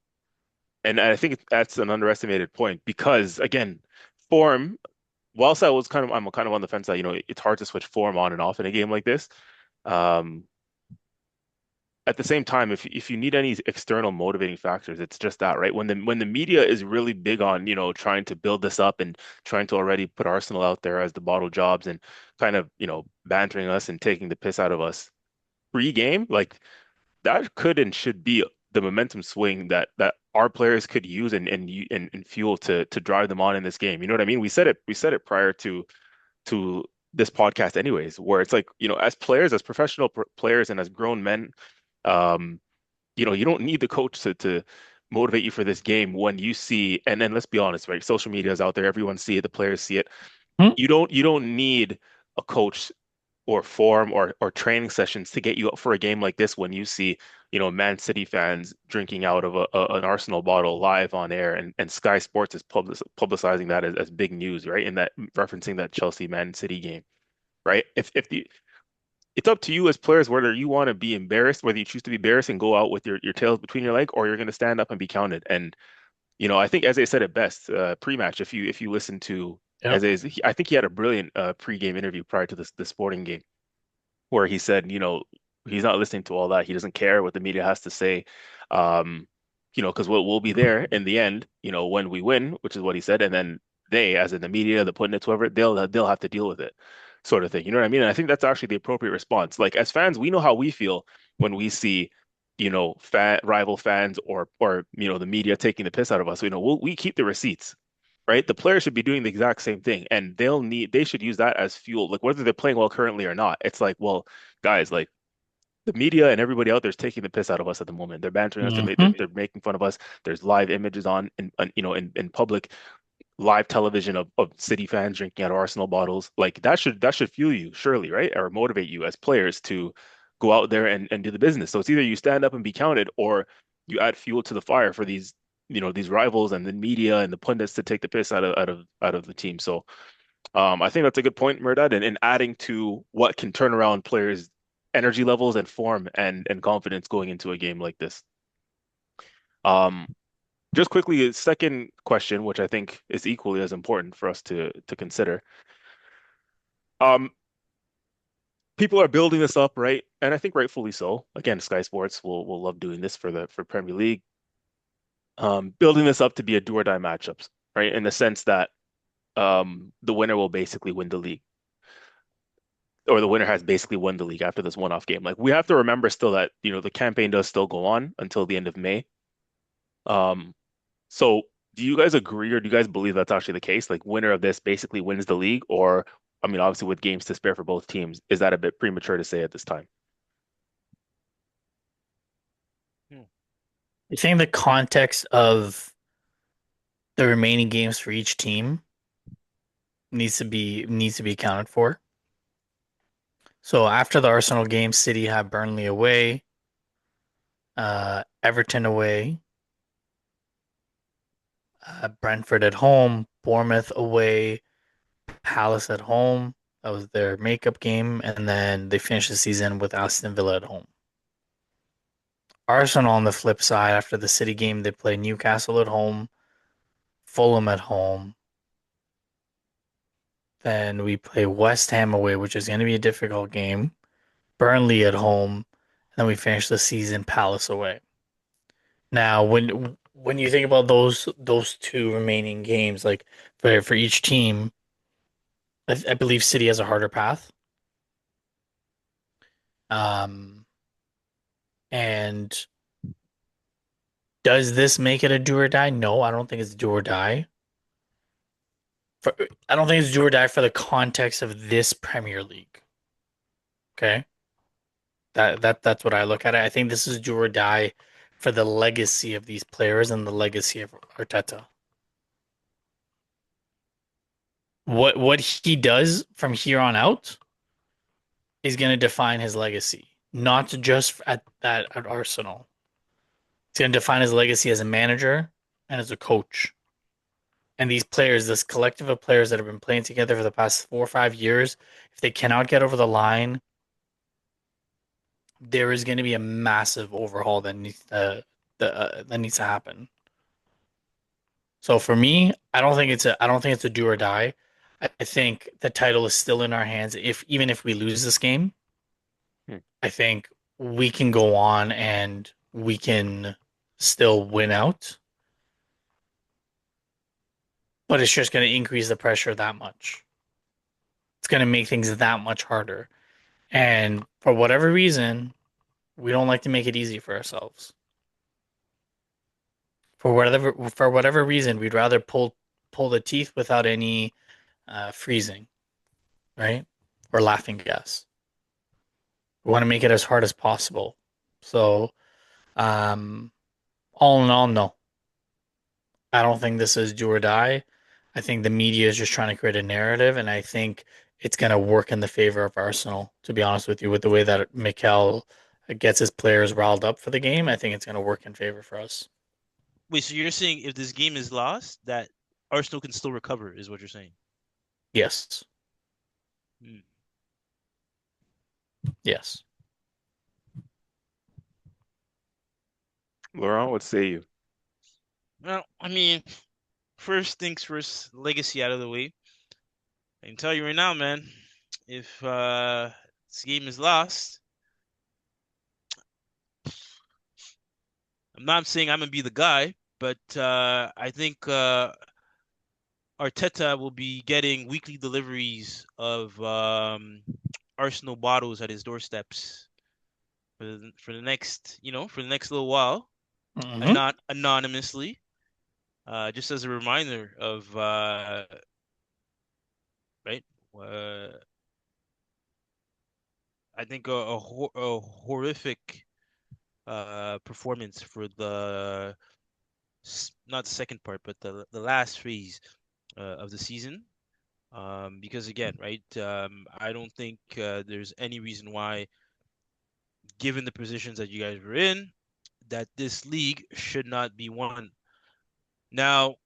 I think that's an underestimated point because again, form, whilst I'm kind of on the fence that, it's hard to switch form on and off in a game like this. Um, at the same time, if you need any external motivating factors, it's just that, right? When the media is really big on, trying to build this up and trying to already put Arsenal out there as the bottle jobs and kind of, bantering us and taking the piss out of us pre-game, like that could and should be the momentum swing that our players could use and fuel to drive them on in this game. You know what I mean? We said it prior to this podcast anyways, where it's like, as players, as professional players and as grown men, um, you don't need the coach to motivate you for this game when you see, and then let's be honest, right? Social media is out there, everyone see it, the players see it. Hmm? You don't need a coach or form or training sessions to get you up for a game like this when you see, Man City fans drinking out of an Arsenal bottle live on air and Sky Sports is publicizing that as big news, right? In that referencing that Chelsea Man City game, right? If the It's up to you as players whether you want to be embarrassed, whether you choose to be embarrassed and go out with your tails between your leg, or you're going to stand up and be counted. And I think Eze said it best pre-match. If you listen to Yep. Eze's, I think he had a brilliant pre-game interview prior to this the sporting game where he said, he's not listening to all that. He doesn't care what the media has to say. Um, because we'll be there in the end, when we win, which is what he said, and then they, as in the media, the pundits, whoever, they'll have to deal with it, sort of thing. You know what I mean? And I think that's actually the appropriate response. Like as fans, we know how we feel when we see, rival fans or the media taking the piss out of us. We keep the receipts, right? The players should be doing the exact same thing, and they should use that as fuel, like whether they're playing well currently or not. It's like, well, guys, like the media and everybody out there is taking the piss out of us at the moment. They're bantering us. Hmm. They're making fun of us. There's live images in public live television of City fans drinking out of Arsenal bottles. Like that should fuel you, surely, right? Or motivate you as players to go out there and do the business. So it's either you stand up and be counted, or you add fuel to the fire for these rivals and the media and the pundits to take the piss out of the team. So I think that's a good point, Merdad, and adding to what can turn around players' energy levels and form and confidence going into a game like this. Um, just quickly, a second question, which I think is equally as important for us to consider. Um, People are building this up, right? And I think rightfully so. Again, Sky Sports will love doing this for Premier League. Building this up to be a do or die matchups, right? In the sense that the winner will basically win the league, or the winner has basically won the league after this one-off game. Like we have to remember still that, the campaign does still go on until the end of May. Um, so do you guys agree or do you guys believe that's actually the case? Like winner of this basically wins the league, or I mean, obviously with games to spare for both teams, is that a bit premature to say at this time? Hmm. I think the context of the remaining games for each team needs to be accounted for. So after the Arsenal game, City have Burnley away, Everton away, Brentford at home, Bournemouth away, Palace at home. That was their makeup game, and then they finished the season with Aston Villa at home. Arsenal on the flip side, after the City game, they play Newcastle at home, Fulham at home. Then we play West Ham away, which is going to be a difficult game. Burnley at home, and then we finish the season Palace away. Now, when you think about those two remaining games, like for each team, I believe City has a harder path. Um, and does this make it a do or die? No, I don't think it's do or die. For, I don't think it's do or die for the context of this Premier League. Okay, that's what I look at it. I think this is do or die for the legacy of these players and the legacy of Arteta. What he does from here on out is going to define his legacy, not just at Arsenal. It's going to define his legacy as a manager and as a coach. And these players, this collective of players that have been playing together for the past 4 or 5 years, if they cannot get over the line, there is going to be a massive overhaul that needs to happen. So for me, I don't think it's a do or die. I think the title is still in our hands. If even if we lose this game, Hmm. I think we can go on and we can still win out. But it's just going to increase the pressure that much. It's going to make things that much harder. And for whatever reason, we don't like to make it easy for ourselves. For whatever reason, we'd rather pull the teeth without any freezing, right? Or laughing gas. We want to make it as hard as possible. So, um, all in all, no. I don't think this is do or die. I think the media is just trying to create a narrative, and I think it's going to work in the favor of Arsenal, to be honest with you, with the way that Mikel gets his players riled up for the game. I think it's going to work in favor for us. Wait, so you're saying if this game is lost, that Arsenal can still recover, is what you're saying? Yes. Hmm. Yes. Laurent, what say you? Well, I mean, first things first, legacy out of the way. I can tell you right now, man, if this game is lost, I'm not saying I'm gonna be the guy, but I think Arteta will be getting weekly deliveries of Arsenal bottles at his doorsteps for the next, for the next little while, and Hmm. not anonymously. Just as a reminder of right, uh, I think a horrific performance for not the second part, but the last phase of the season. Because again, right, I don't think there's any reason why, given the positions that you guys were in, that this league should not be won. Now,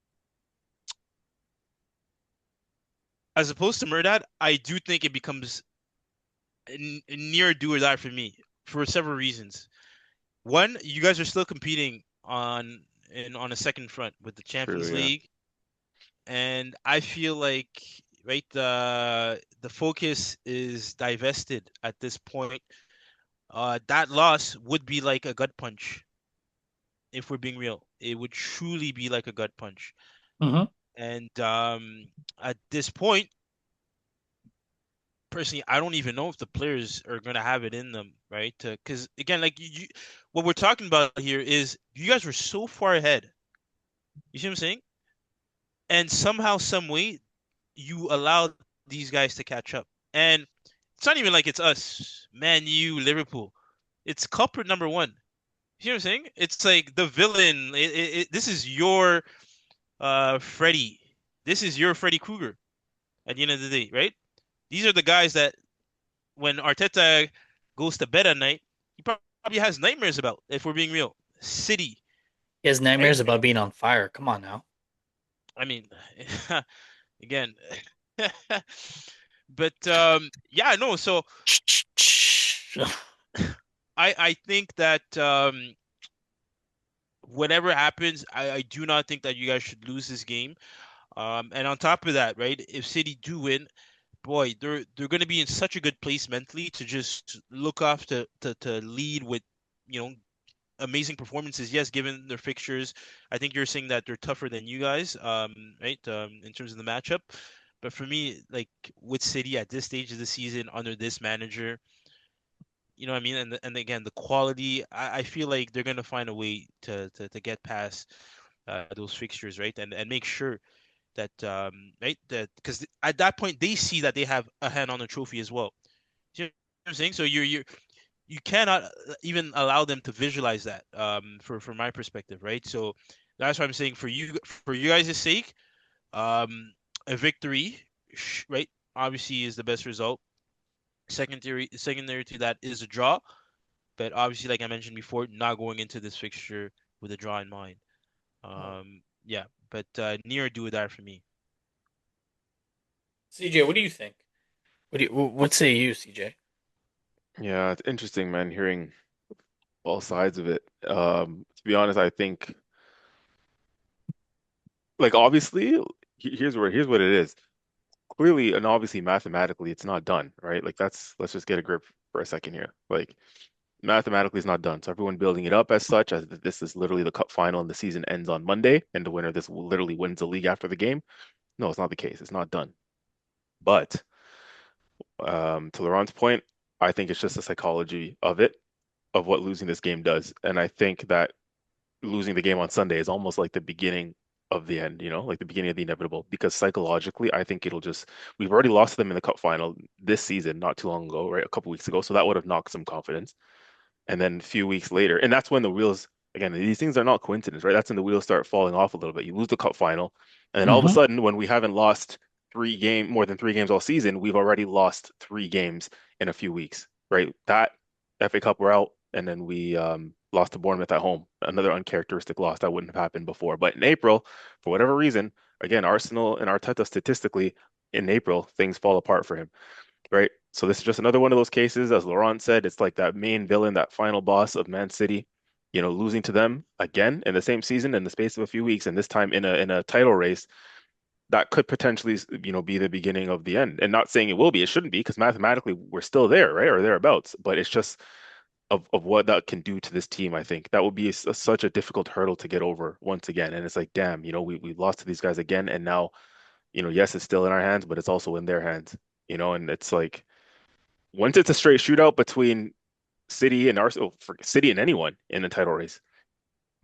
as opposed to Murdad, I do think it becomes near do or die for me for several reasons. One, you guys are still competing on a second front with the True, Champions yeah. League, and I feel like right the focus is divested at this point. That loss would be like a gut punch if we're being real. It would truly be like a gut punch. Hmm. And at this point, personally, I don't even know if the players are gonna have it in them, right? Because again, like what we're talking about here is you guys were so far ahead. You see what I'm saying? And somehow, some way, you allowed these guys to catch up. And it's not even like it's us, Man U, Liverpool. It's culprit number one. You know what I'm saying? It's like the villain. This is your Freddy. This is your Freddy Krueger at the end of the day, right? These are the guys that when Arteta goes to bed at night, he probably has nightmares about, if we're being real. City, He has right? nightmares about being on fire. Come on now. I mean, again, but yeah, no. So I think that whatever happens, I do not think that you guys should lose this game. And on top of that, right, if City do win, boy, they're going to be in such a good place mentally to just look off to lead with, you know, amazing performances. Yes, given their fixtures, I think you're saying that they're tougher than you guys, right, in terms of the matchup. But for me, like with City at this stage of the season under this manager, you know what I mean? And again, the quality, I feel like they're gonna find a way to get past those fixtures, right? And make sure that right that because at that point they see that they have a hand on the trophy as well. You know what I'm saying? So you cannot even allow them to visualize that for my perspective, right? So that's why I'm saying for you guys' sake, um a victory, right? Obviously is the best result. Secondary to that is a draw, but obviously, like I mentioned before, not going into this fixture with a draw in mind. Yeah, but near do or die for me. CJ, what do you think? What say you, CJ? Yeah, it's interesting, man, hearing all sides of it. To be honest, I think like obviously here's what it is. Clearly and obviously mathematically it's not done, right? Like that's let's just get a grip for a second here. Like mathematically it's not done. So everyone building it up as such as this is literally the cup final and the season ends on Monday and the winner of this literally wins the league after the game. No, it's not the case. It's not done. But to Laurent's point, I think it's just the psychology of it, of what losing this game does. And I think that losing the game on Sunday is almost like the beginning of the end, you know, like the beginning of the inevitable. Because psychologically, I think it'll just, we've already lost to them in the cup final this season, not too long ago, right? A couple weeks ago. So that would have knocked some confidence. And then a few weeks later, and that's when the wheels, again, these things are not coincidence, right? That's when the wheels start falling off a little bit. You lose the cup final, and then all of a Mm-hmm. sudden, when we haven't lost more than 3 games all season, we've already lost 3 games in a few weeks, right? That FA Cup we're out, and then we lost to Bournemouth at home, another uncharacteristic loss that wouldn't have happened before. But in April, for whatever reason, again, Arsenal and Arteta statistically in April, things fall apart for him, right? So this is just another one of those cases, as Laurent said, it's like that main villain, that final boss of Man City, you know, losing to them again in the same season in the space of a few weeks, and this time in a title race that could potentially, you know, be the beginning of the end. And not saying it will be, it shouldn't be, because mathematically we're still there, right, or thereabouts. But it's just of what that can do to this team. I think that would be such a difficult hurdle to get over once again. And it's like, damn, you know, we lost to these guys again, and now, you know, yes, it's still in our hands, but it's also in their hands, you know, and it's like once it's a straight shootout between City and Arsenal, for City and anyone in the title race,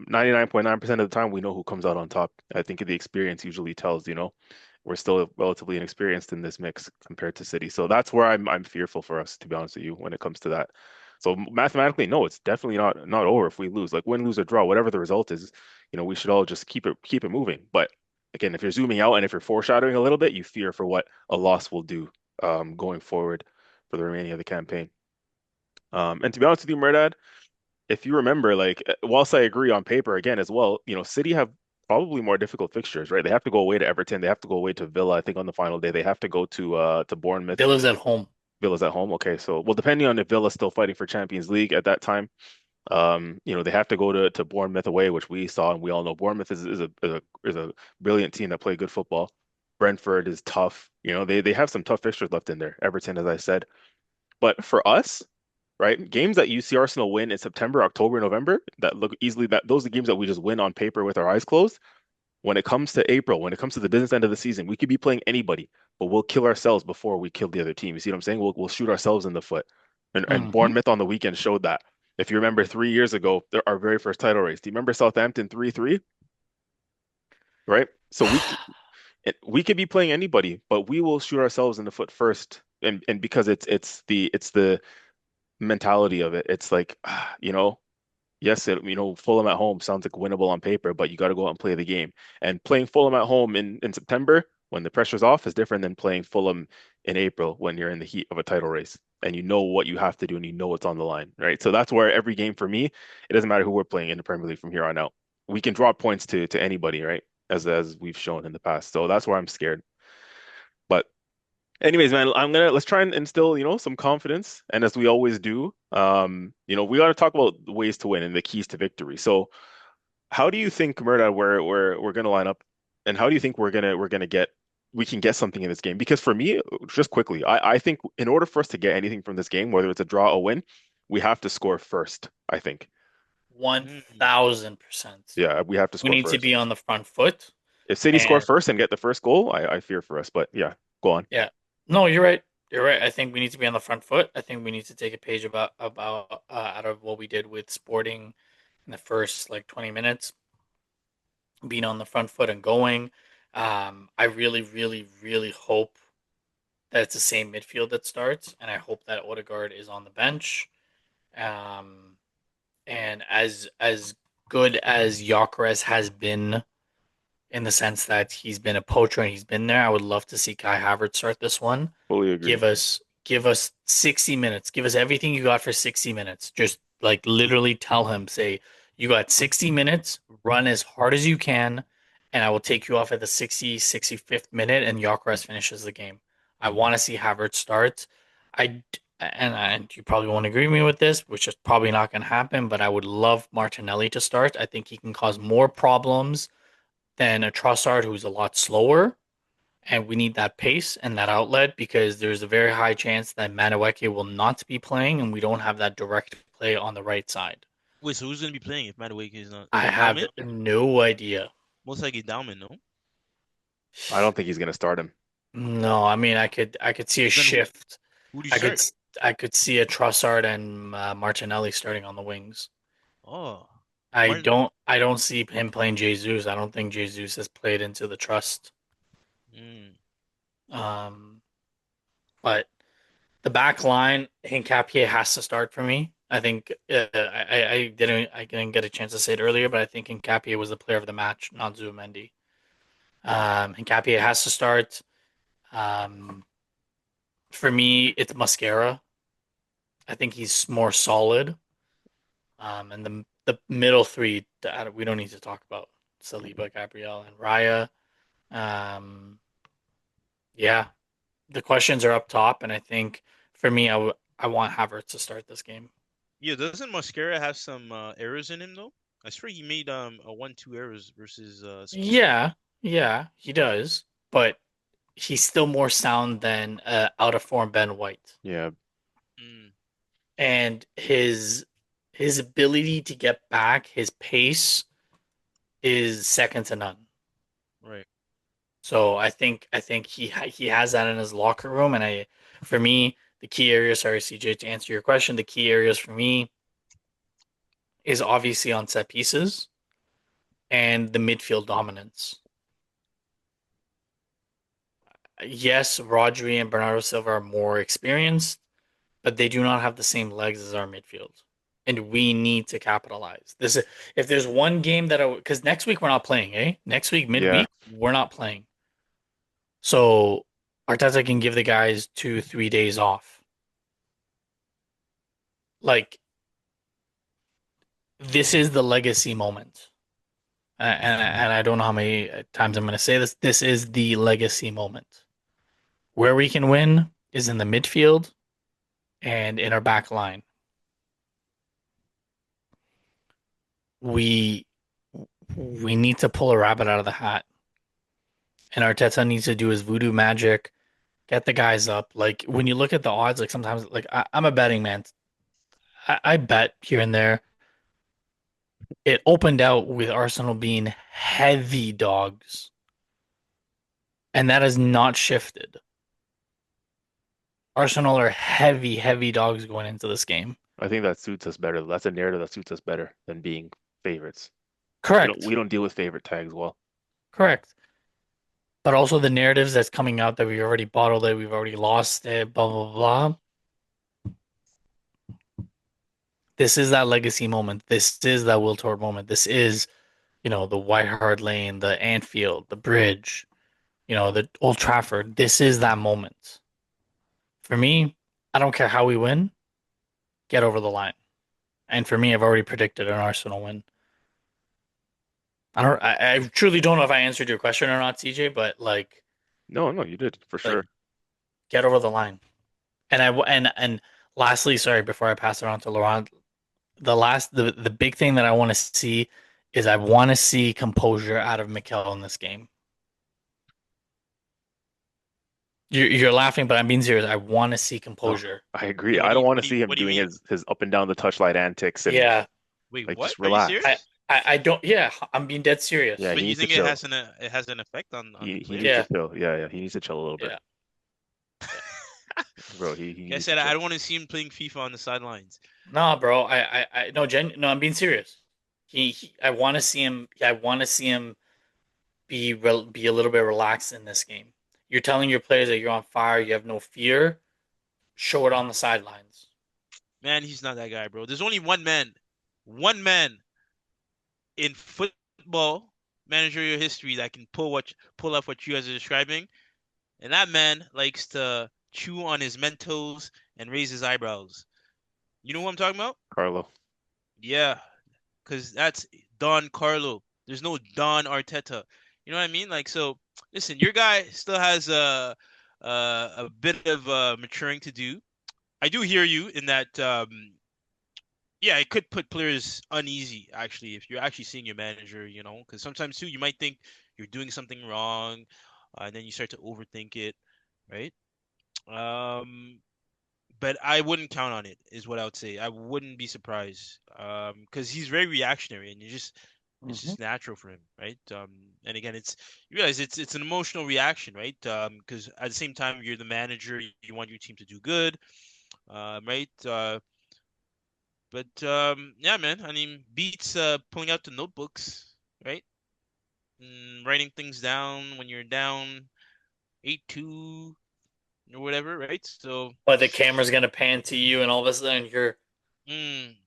99.9% of the time we know who comes out on top. I think the experience usually tells, you know, we're still relatively inexperienced in this mix compared to City. So that's where I'm fearful for us, to be honest with you, when it comes to that. So mathematically, no, it's definitely not over if we lose. Like win, lose, or draw, whatever the result is, you know, we should all just keep it moving. But again, if you're zooming out and if you're foreshadowing a little bit, you fear for what a loss will do going forward for the remaining of the campaign. And to be honest with you, Merdad, if you remember, like whilst I agree on paper again as well, you know, City have probably more difficult fixtures, right? They have to go away to Everton, they have to go away to Villa, I think on the final day. They have to go to Bournemouth. Villa's at home. Villa's at home. Okay, so well, depending on if Villa's still fighting for Champions League at that time, you know, they have to go to Bournemouth away, which we saw and we all know Bournemouth is a brilliant team that play good football. Brentford is tough. You know, they have some tough fixtures left in there. Everton, as I said. But for us, right? Games that you see Arsenal win in September, October, November, that look easily that those are the games that we just win on paper with our eyes closed. When it comes to April, when it comes to the business end of the season, we could be playing anybody, but we'll kill ourselves before we kill the other team. You see what I'm saying? We'll shoot ourselves in the foot. And Mm-hmm. Bournemouth on the weekend showed that. If you remember 3 years ago, our very first title race. Do you remember Southampton 3-3? Right? So we could be playing anybody, but we will shoot ourselves in the foot first. And because it's the mentality of it. It's like, you know, yes, you know, Fulham at home sounds like winnable on paper, but you got to go out and play the game. And playing Fulham at home in September when the pressure's off is different than playing Fulham in April when you're in the heat of a title race and you know what you have to do and you know what's on the line, right? So that's where every game for me, it doesn't matter who we're playing in the Premier League from here on out. We can drop points to anybody, right? as we've shown in the past. So that's why I'm scared. But anyways, man, let's try and instill, some confidence. And as we always do, we got to talk about the ways to win and the keys to victory. So how do you think, Murda, we're gonna line up, and how do you think we can get something in this game? Because for me, just quickly, I think in order for us to get anything from this game, whether it's a draw or win, we have to score first, I think. Mm. 1000%. Yeah, we have to We score need to first. be on the front foot. If City score And first and get the first goal, I fear for us. But yeah, go on. yeah, no, you're right. You're right. I think we need to be on the front foot. I think we need to take a page about out of what we did with Sporting in the first like 20 minutes, being on the front foot and going. I really, really, really hope that it's the same midfield that starts, and I hope that Odegaard is on the bench. Um, and as good as Gyökeres has been in the sense that he's been a poacher and he's been there, I would love to see Kai Havertz start this one. Fully agree. Give us 60 minutes. Give us everything you got for 60 minutes. Just like literally tell him, say, you got 60 minutes, run as hard as you can, and I will take you off at the 65th minute and Gyökeres finishes the game. I want to see Havertz start. I and you probably won't agree with me with this, which is probably not going to happen, but I would love Martinelli to start. I think he can cause more problems than a Trossard who's a lot slower, and we need that pace and that outlet because there's a very high chance that Madueke will not be playing, and we don't have that direct play on the right side. Wait, so who's gonna be playing if Madueke is not? I have Dalman? no idea. Most likely Dalman, no? I don't think he's gonna start him. No, I mean I could see a So then shift. who do you I could start? I could see a Trossard and Martinelli starting on the wings. Oh, I Martin. don't I don't see him playing Jesus. I don't think Jesus has played into the trust. Mm. Um, but the back line, Hincapié has to start for me. I think I didn't get a chance to say it earlier, but I think Hincapié was the player of the match, not Zubimendi. Hincapié has to start. Um, for me, it's Mascara. I think he's more solid. And the middle three, we don't need to talk about Saliba, Gabriel, and Raya. Um, yeah, the questions are up top, and I think for me, I want Havertz to start this game. Yeah, doesn't Mascara have some errors in him though? I swear he made a 1-2 errors versus Sporting. Yeah, yeah, he does, but he's still more sound than out of form Ben White, Yeah, Mm, and his ability to get back, his pace is second to none. right. So I think he has that in his locker room, and for me the key areas. Sorry, CJ, to answer your question, the key areas for me is obviously on set pieces and the midfield dominance. Yes, Rodri and Bernardo Silva are more experienced, but they do not have the same legs as our midfield. And we need to capitalize. This is if there's one game that because next week we're not playing, eh? Next week, yeah. midweek, we're not playing. So Arteta can give the guys 2, 3 days off. Like this is the legacy moment. And I don't know how many times I'm going to say this. This is the legacy moment. Where we can win is in the midfield and in our back line. We we need to pull a rabbit out of the hat. And Arteta needs to do his voodoo magic, get the guys up. Like when you look at the odds, like sometimes like I'm a betting man. I bet here and there. It opened out with Arsenal being heavy dogs, and that has not shifted. Arsenal are heavy, heavy dogs going into this game. I think that suits us better. That's a narrative that suits us better than being favorites. We Correct. don't deal with favorite tags well. Correct. But also the narratives that's coming out that we already bottled it, we've already lost it, blah blah blah. This is that legacy moment. This is that Will Tort moment. This is, the White Hart Lane, the Anfield, the Bridge, the Old Trafford. This is that moment. For me, I don't care how we win, get over the line. And for me, I've already predicted an Arsenal win. I truly don't know if I answered your question or not, CJ, but like No, no, you did for like sure. get over the line. And lastly, sorry, before I pass it on to Laurent, the big thing that I want to see is I want to see composure out of Mikel in this game. You're laughing, but I'm being serious. I want to see No, composure. I agree. I don't want to see him What do you doing mean? his up and down the touchline antics and Yeah, Wait, like what? just Are you I, relax. serious? I don't. Yeah, I'm being dead Yeah, serious. he But you needs to think it chill. has an effect on the He players? needs to Yeah, chill. Yeah, yeah, he needs to chill a little bit, yeah, yeah. bro. He Like I needs to said, I chill. don't want to see him playing FIFA on the sidelines. No, bro. No, no. I'm being serious. I want to see him. I want to see him be a little bit relaxed in this game. You're telling your players that you're on fire. You have no fear. Show it on the sidelines. Man, he's not that guy, bro. There's only one man in football managerial history that can pull off what you guys are describing, and that man likes to chew on his Mentos and raise his eyebrows. You know who I'm talking about? Carlo. Yeah, because that's Don Carlo. There's no Don Arteta. You know what I mean? Like, so listen, your guy still has a bit of maturing to do. I do hear you in that. Yeah, it could put players uneasy actually if you're actually seeing your manager. Because sometimes too you might think you're doing something wrong, and then you start to overthink it, right? Um, but I wouldn't count on it, is what I would say. I wouldn't be surprised, because he's very reactionary, and it's Hmm. just natural for him, right? And again, you realize it's an emotional reaction, right? Because at the same time, you're the manager, you want your team to do good, right? But yeah, man, I mean, beats pulling out the notebooks, right? Writing things down when you're down 8-2 or whatever, right? So. But the camera's gonna pan to you, and all of a sudden you're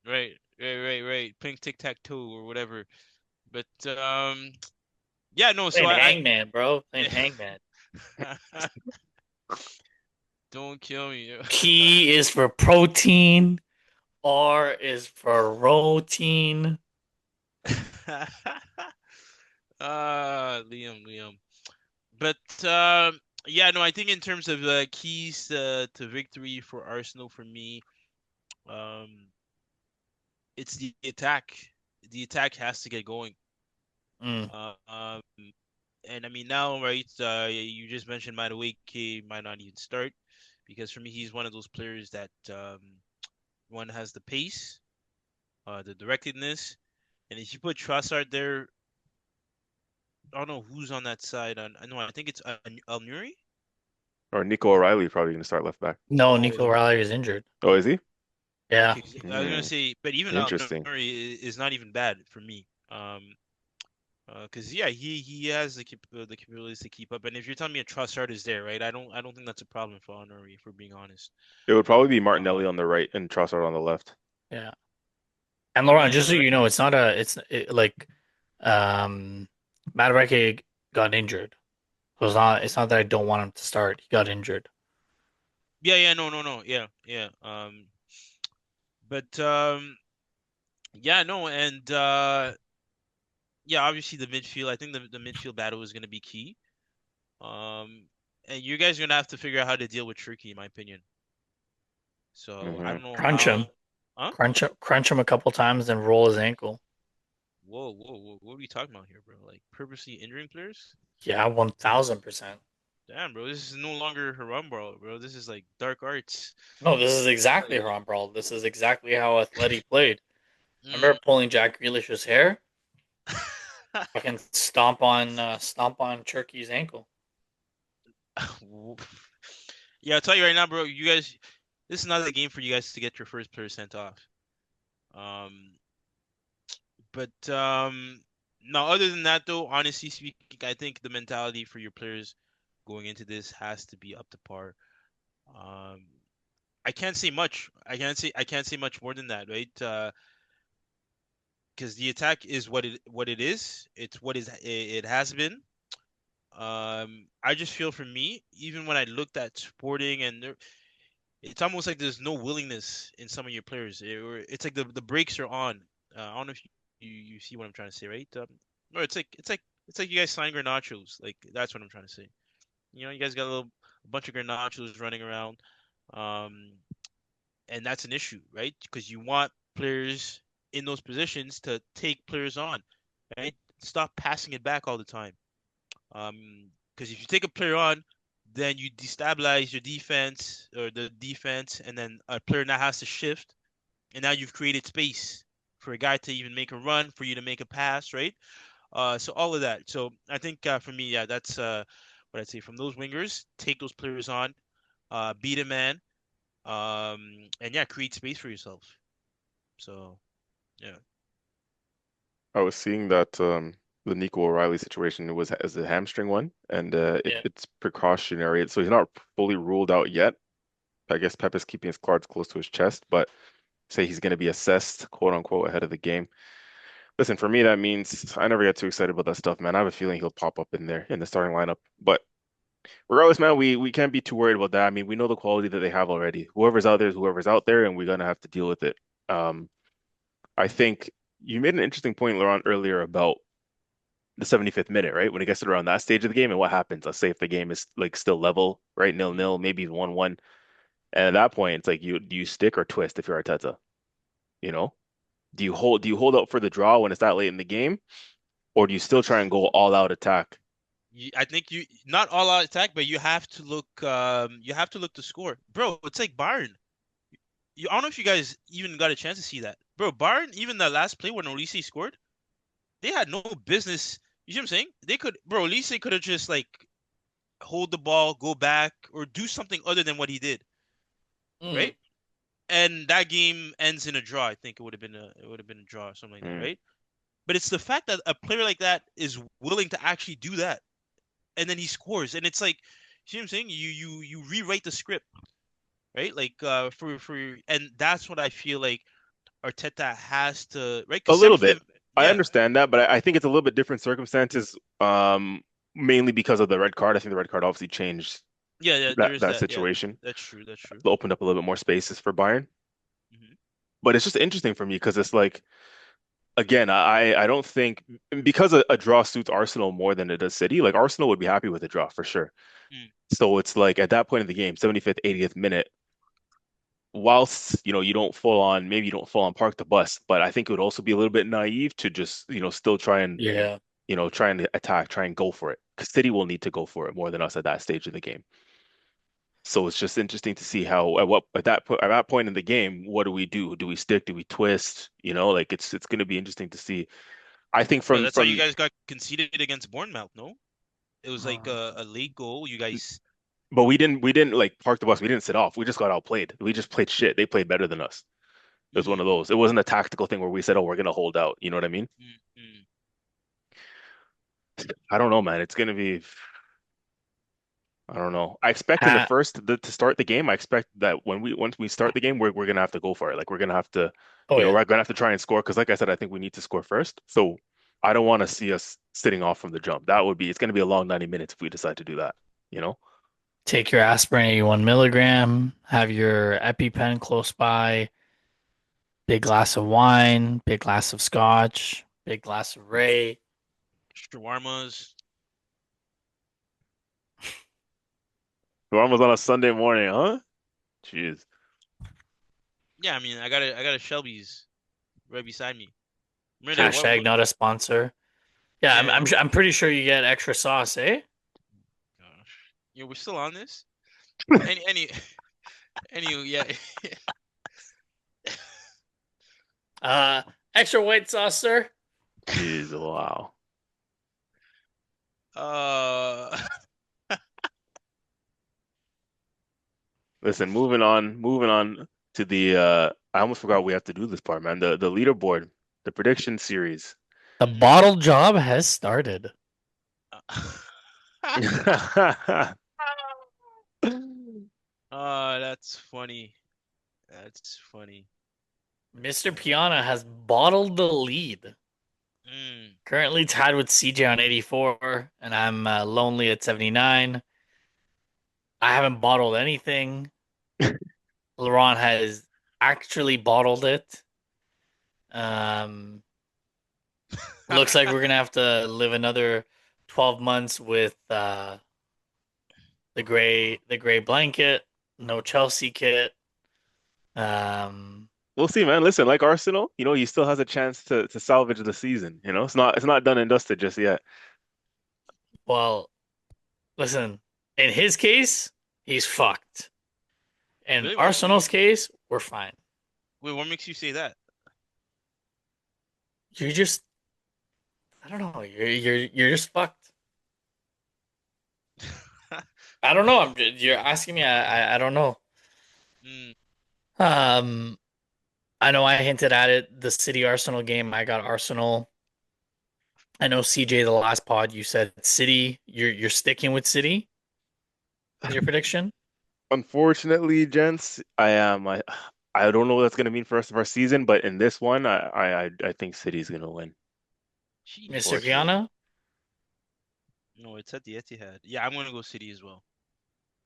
Right. Playing tic-tac-toe or whatever. But yeah, no, so playing I hangman, bro. Playing yeah. hangman. Don't kill me. P is for protein. R is for routine. Liam. But yeah, no, I think in terms of keys to victory for Arsenal for me, um it's the attack. The attack has to get going. Mm. Uh, um and I mean now, right? You just mentioned Madueke might not even start because for me he's one of those players that one has the pace, the directedness, and if you put Trossard there, I don't know who's on that side. I know I think it's Almuri. Or Nico O'Reilly probably gonna start left back. No, Oh, Nico Riley is injured. Oh, is he? Yeah. okay. 'Cause I was gonna Hmm. say, but even Interesting. Almuri is not even bad for me. Because yeah, he has the capabilities to keep up. And if you're telling me a Trossard is there, right? I don't think that's a problem for Almuri, if we're being honest. It would probably be Uh, Martinelli on the right and Trossard on the left. Yeah. And Laurent, Martinelli just on so the right. you know, it's not a it's like um Madueke got injured. So it's not that I don't want him to start. He got injured. Yeah, no, yeah. But yeah, no, and yeah, obviously the midfield. I think the midfield battle is going to be key. Um, and you guys are gonna have to figure out how to deal with Turkey, in my opinion. So I Hmm. don't know Crunch how. him. Huh? Crunch him a couple times and roll his ankle. Whoa! What are we talking about here, bro? Like purposely injuring players? Yeah, 1000%. Damn, bro, this is no longer Haram, bro. This is like dark arts. No, this is exactly Ron Brawl. This is exactly how Atleti played. I remember Mm. pulling Jack Grealish's hair, fucking stomp on Turkey's ankle. Yeah, I'll tell you right now, bro. You guys, this is not the game for you guys to get your first player sent off. Um, but no. Other than that, though, honestly speaking, I think the mentality for your players going into this has to be up to par. Um, I can't say much. I can't say much more than that, right? Because the attack is what it is. It's it has been. I just feel for me, even when I looked at Sporting and it's almost like there's no willingness in some of your players. It's like the brakes are on. I don't know if you see what I'm trying to say, right? Or it's like you guys signed Garnachos. Like that's what I'm trying to say. You guys got a bunch of Garnachos running around, um, and that's an issue, right? Because you want players in those positions to take players on, right? Stop passing it back all the time. Because if you take a player on, then you destabilize your defense or the defense, and then a player now has to shift, and now you've created space for a guy to even make a run, for you to make a pass, right? So all of that. So I think for me, yeah, that's what I'd say from those wingers. Take those players on, beat a man, and yeah, create space for yourself. So yeah. I was seeing that the Nico O'Reilly situation was as a hamstring one, and Yeah. it's precautionary, so he's not fully ruled out yet. I guess Pep is keeping his cards close to his chest, but say he's going to be assessed, quote unquote, ahead of the game. Listen, for me, that means I never get too excited about that stuff, man. I have a feeling he'll pop up in there in the starting lineup. But regardless, man, we can't be too worried about that. I mean, we know the quality that they have already. Whoever's out there is whoever's out there, and we're gonna have to deal with it. Um, I think you made an interesting point, Laurent, earlier about the 75th minute, right? When it gets to around that stage of the game and what happens. Let's say if the game is like still level, right? Nil Mm. nil, maybe 1-1. And at that point, it's like you do you stick or twist if you're Arteta, you know? Do you hold out for the draw when it's that late in the game? Or do you still try and go all out attack? I think you not all out attack, but you have to look. You have to look to score, bro. It's like Bayern. I don't know if you guys even got a chance to see that, bro. Bayern, even the last play when Olise scored, they had no business. You see what I'm saying? They could, bro. Olise could have just like hold the ball, go back, or do something other than what he did, Mm. right? And that game ends in a draw. I think it would have been a draw or something like that, Mm. right? But it's the fact that a player like that is willing to actually do that, and then he scores, and it's like, you see what I'm saying? You rewrite the script, right? Like and that's what I feel like Arteta has to, right? A Because little bit. 75th, I yeah, understand that, but I think it's a little bit different circumstances, mainly because of the red card. I think the red card obviously changed yeah, yeah. There that is that that. Yeah, situation. that's true. That's true. It opened up a little bit more spaces for Bayern. Hmm. But it's just interesting for me because it's like again, I don't think because a draw suits Arsenal more than it does City. Like Arsenal would be happy with a draw for sure. Mm. So it's like at that point in the game, 75th, 80th minute, whilst you don't full on, maybe you don't full on park the bus, but I think it would also be a little bit naive to just still try and Yeah. try and attack, try and go for it. Because City will need to go for it more than us at that stage of the game. So it's just interesting to see how at that point in the game, what do we do? Do we stick? Do we twist? Like it's going to be interesting to see. I think Bro, from that's how you from guys got conceded against Bournemouth. No, it was like a late goal. You guys. but we didn't like park the bus. We didn't sit off. We just got outplayed. We just played shit. They played better than us. It was one Mm, of those. It wasn't a tactical thing where we said, "Oh, we're going to hold out." You know what I mean? mm, mm. I don't know, man. It's going to be. I don't know. I expect in the Ha- first to start the game. I expect that once we start the game, we're gonna have to go for it. Like we're gonna have to, oh yeah. we're gonna have to try and score because, like I said, I think we need to score first. So I don't want to see us sitting off from the jump. It's gonna be a long 90 minutes if we decide to do that. You know, Take your aspirin 81 milligram. Have your EpiPen close by. Big glass of wine. Big glass of scotch. Big glass of Ray. Shawarmas. we're almost on a Sunday morning, huh? Jeez. Yeah, I mean, I got a Shelby's right beside me. Merde, what, Hashtag what? not a sponsor. Yeah, I'm Yeah, I'm, I'm pretty sure you get extra sauce, eh? gosh. We're still on this. Any, yeah. Uh, extra white sauce, sir. Jeez. Wow. Uh, Listen, moving on to the. I almost forgot we have to do this part, man. The leaderboard, the prediction series. The bottle job has started. That's funny. That's funny. Mr. Piana has bottled the lead. Mm. Currently tied with CJ on 84, and I'm lonely at 79. I haven't bottled anything. Laurent has actually bottled it. Um, Looks like we're gonna have to live another 12 months with the gray blanket, no Chelsea kit. Um, We'll see, man. Listen, like Arsenal, he still has a chance to salvage the season. It's not done and dusted just yet. well, listen, in his case, he's fucked. In Really? Arsenal's case, we're fine. Wait, what makes you say that? You're just, I don't know. You're just fucked. I don't know. You're asking me. I don't know. Mm, Um, I know I hinted at it. The City Arsenal game. I got Arsenal. I know CJ. The last pod you said City. You're sticking with City. Is your prediction? Unfortunately, gents, I am. I don't know what that's gonna mean for the rest of our season, but in this one, I think City's gonna win. Mr. jeez. Unfortunately. Kiana? No, it's at the Etihad. Yeah, I'm gonna go City as well.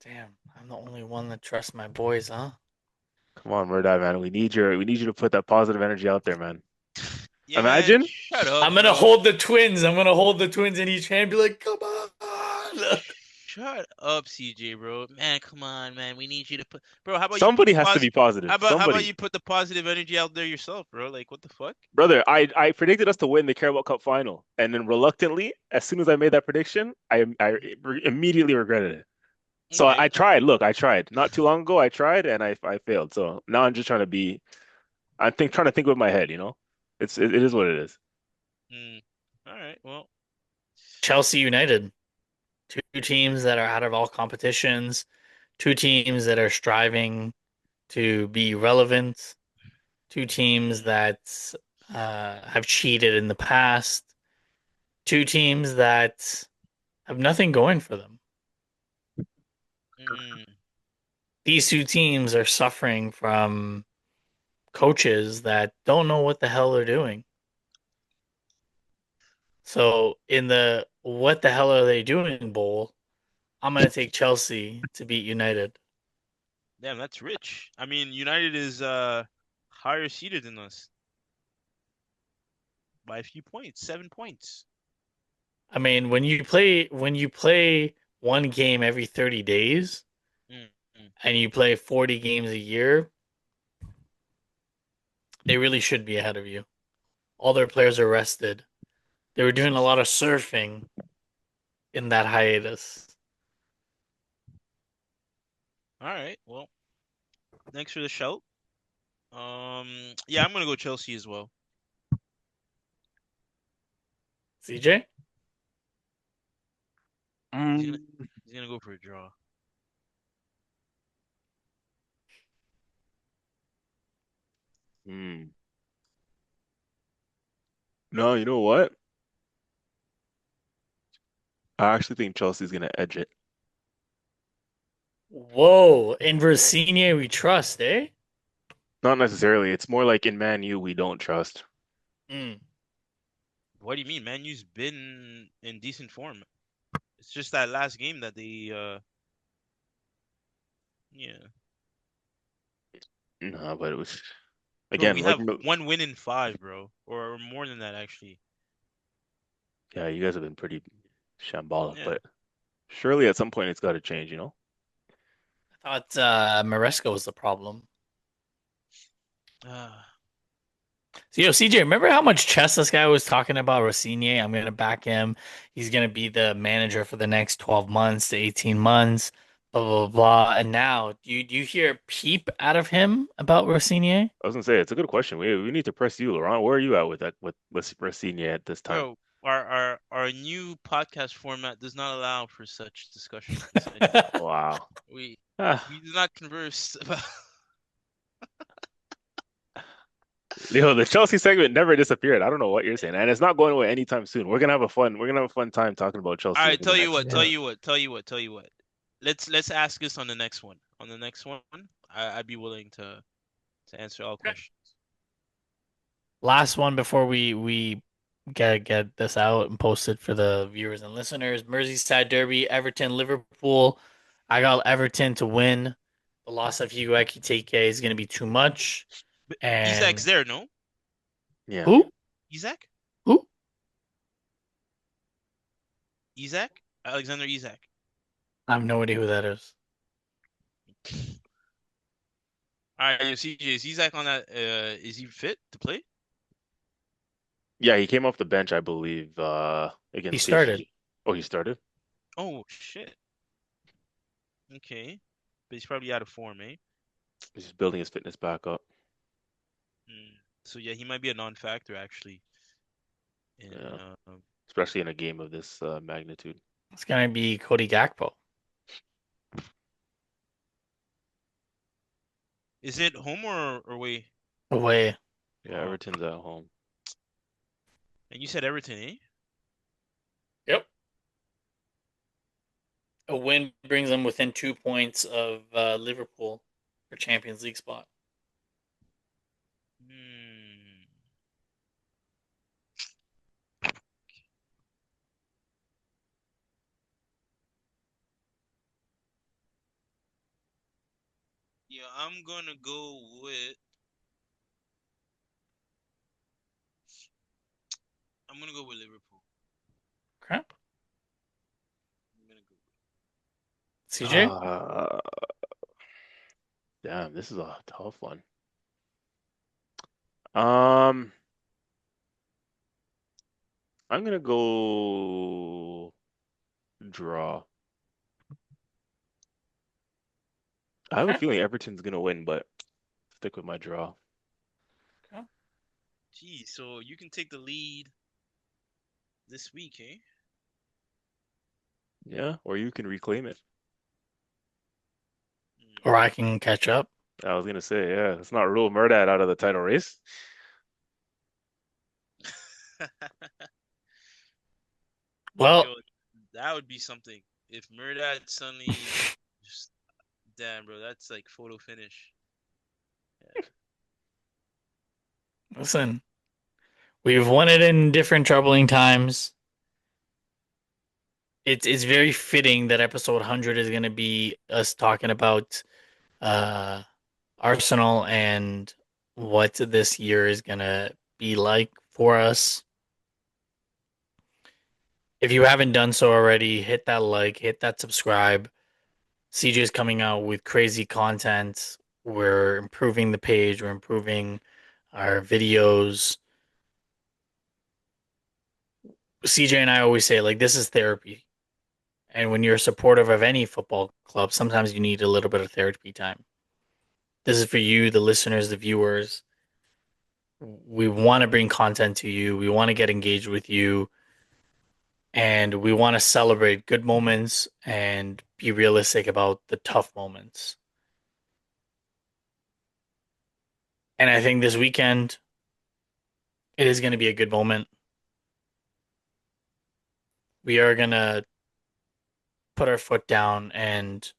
Damn, I'm the only one that trusts my boys, huh? Come on, Murdoch, man. We need you to put that positive energy out there, man. Yeah, man, Imagine shut up, I'm gonna bro. hold the twins. I'm gonna hold the twins in each hand. Be like, come on. Shut up, CJ, bro. Man, come on, man. We need you to put, bro. How about you put somebody the has to be positive. how about Somebody. you put the positive energy out there yourself, bro? Like, what the fuck? Brother, I predicted us to win the Carabao Cup final, and then reluctantly, as soon as I made that prediction, I immediately regretted it. So I Okay. tried. Look, I tried. Not too long ago, I tried, and I failed. So now I'm just trying to think with my head. It is what it is. Mm. All right. Well, Chelsea United, two teams that are out of all competitions, two teams that are striving to be relevant, two teams that have cheated in the past, two teams that have nothing going for them. mm, These two teams are suffering from coaches that don't know what the hell they're doing. So in the what the hell are they doing bowl, I'm gonna take Chelsea to beat United. damn, that's rich. I mean, United is higher seeded than us by a few points, 7 points. I mean, when you play one game every 30 days Mm, mm. and you play 40 games a year, they really should be ahead of you. All their players are rested. They were doing a lot of surfing in that hiatus. All right. Well, thanks for the shout. Yeah, I'm gonna go Chelsea as well. CJ? He's gonna Mm, he's gonna go for a draw. mm. No, you know what? I actually think Chelsea's gonna edge it. Whoa, in Versinia we trust, eh? Not necessarily. It's more like in Man U we don't trust. Mm. What do you mean? Man U's been in decent form. It's just that last game that they yeah. No, but it was Bro, we again like have one win in five, bro. Or more than that actually. yeah, you guys have been pretty shambolic, Yeah. but surely at some point it's got to change. I thought Maresca was the problem. Uh, So, CJ, remember how much chess this guy was talking about Rossini? I'm going to back him. He's going to be the manager for the next 12 months to 18 months, blah, blah, blah. And now, do you hear a peep out of him about Rossini? I was gonna say it's a good question. We need to press you, Laurent. Where are you at with that with Racine at this time? bro, our new podcast format does not allow for such discussions anymore. Wow. We Ah, we do not converse about the Chelsea segment never disappeared. I don't know what you're saying, and it's not going away anytime soon. We're gonna have a fun time talking about All Chelsea right, over the tell you next what, tell Yeah. you what, tell you what, tell you what. Let's ask this on the next one. On the next one, I'd be willing to answer all questions. Last one before we get this out and post it for the viewers and listeners. Merseyside Derby, Everton, Liverpool. I got Everton to win. The loss of Hugo Ekitike is going to be too much. But Isaac's And there, no? Yeah. who? Isaac? Who? Isak? Alexander Isak. I have no idea who that is. All right, CJ, is Isak on that? Is he fit to play? Yeah, he came off the bench, I believe, He against started. PSG. Oh, he started? Oh shit. Okay, but he's probably out of form, eh? He's just building his fitness back up. So yeah, he might be a non-factor actually. In Yeah, especially in a game of this magnitude. It's gonna be Cody Gakpo is it home or away? away. Yeah, Oh, Everton's at home. and you said Everton, eh? Yep. A win brings them within 2 points of Liverpool for Champions League spot. Hmm. Yeah, I'm gonna go with. I'm gonna go with Liverpool. Crap. I'm gonna go. CJ? Uh, damn, this is a tough one. Um, I'm gonna go draw. I have a Okay. feeling Everton's gonna win, but stick with my draw. Okay. Geez, so you can take the lead this week, eh? Yeah, or you can reclaim it. Or I can catch up. I was gonna say, yeah, let's not rule Murad out of the title race. Well, Yo, that would be something. If Murad suddenly just damn, bro, that's like photo finish. Yeah. listen, we've won it in different troubling times. It's very fitting that episode 100 is going to be us talking about uh, Arsenal and what this year is going to be like for us. If you haven't done so already, hit that like, hit that subscribe. CJ is coming out with crazy content. We're improving the page, we're improving our videos. CJ and I always say, like, this is therapy. And when you're supportive of any football club, sometimes you need a little bit of therapy time. This is for you, the listeners, the viewers. We want to bring content to you. We want to get engaged with you. And we want to celebrate good moments and be realistic about the tough moments. And I think this weekend, it is going to be a good moment. We are going to put our foot down and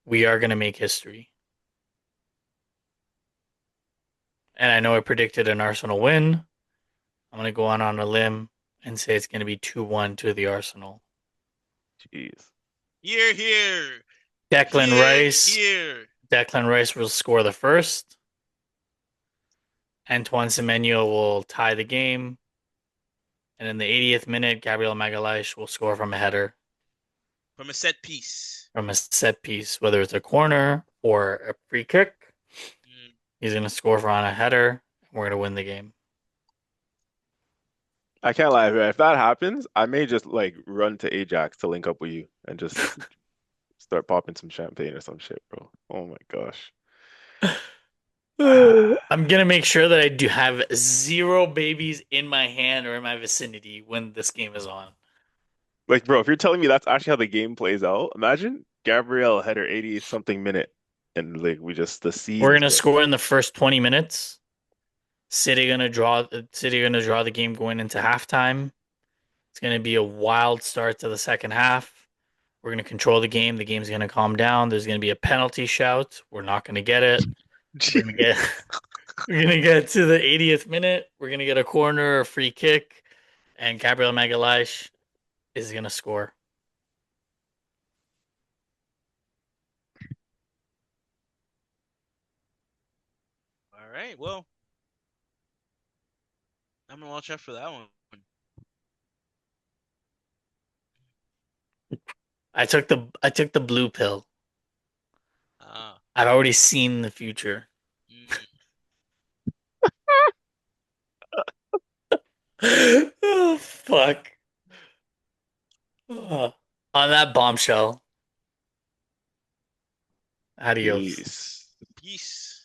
we are going to make history. And I know I predicted an Arsenal win. I'm going to go on a limb and say it's going to be 2-1 to the Arsenal. Jeez. Here, here, Declan here, Rice. here. Declan Rice will score the first. Antoine Semenyo will tie the game. And in the 80th minute, Gabriel Magalhaes will score from a header, From a set piece. from a set piece, whether it's a corner or a free kick. Mm. He's going to score from a header. And we're going to win the game. I can't lie. If that happens, I may just like run to Ajax to link up with you and just start popping some champagne or some shit, bro. Oh my gosh. I'm gonna make sure that I do have zero babies in my hand or in my vicinity when this game is on. Like, bro, if you're telling me that's actually how the game plays out, imagine Gabriel header 80 something minute and like we just the We're scenes, gonna bro. score in the first 20 minutes. City gonna draw the game going into halftime. It's gonna be a wild start to the second half. We're gonna control the game. The game's gonna calm down. There's gonna be a penalty shout. We're not gonna get it. We're gonna get we're gonna get to the 80th minute. We're gonna get a corner, a free kick, and Gabriel Magalhaes is gonna score. All right, well, I'm gonna watch out for that one. I took the blue pill. Ah. I've already seen the future. Mm. Oh fuck. Ugh. On that bombshell, adios. Peace. Peace.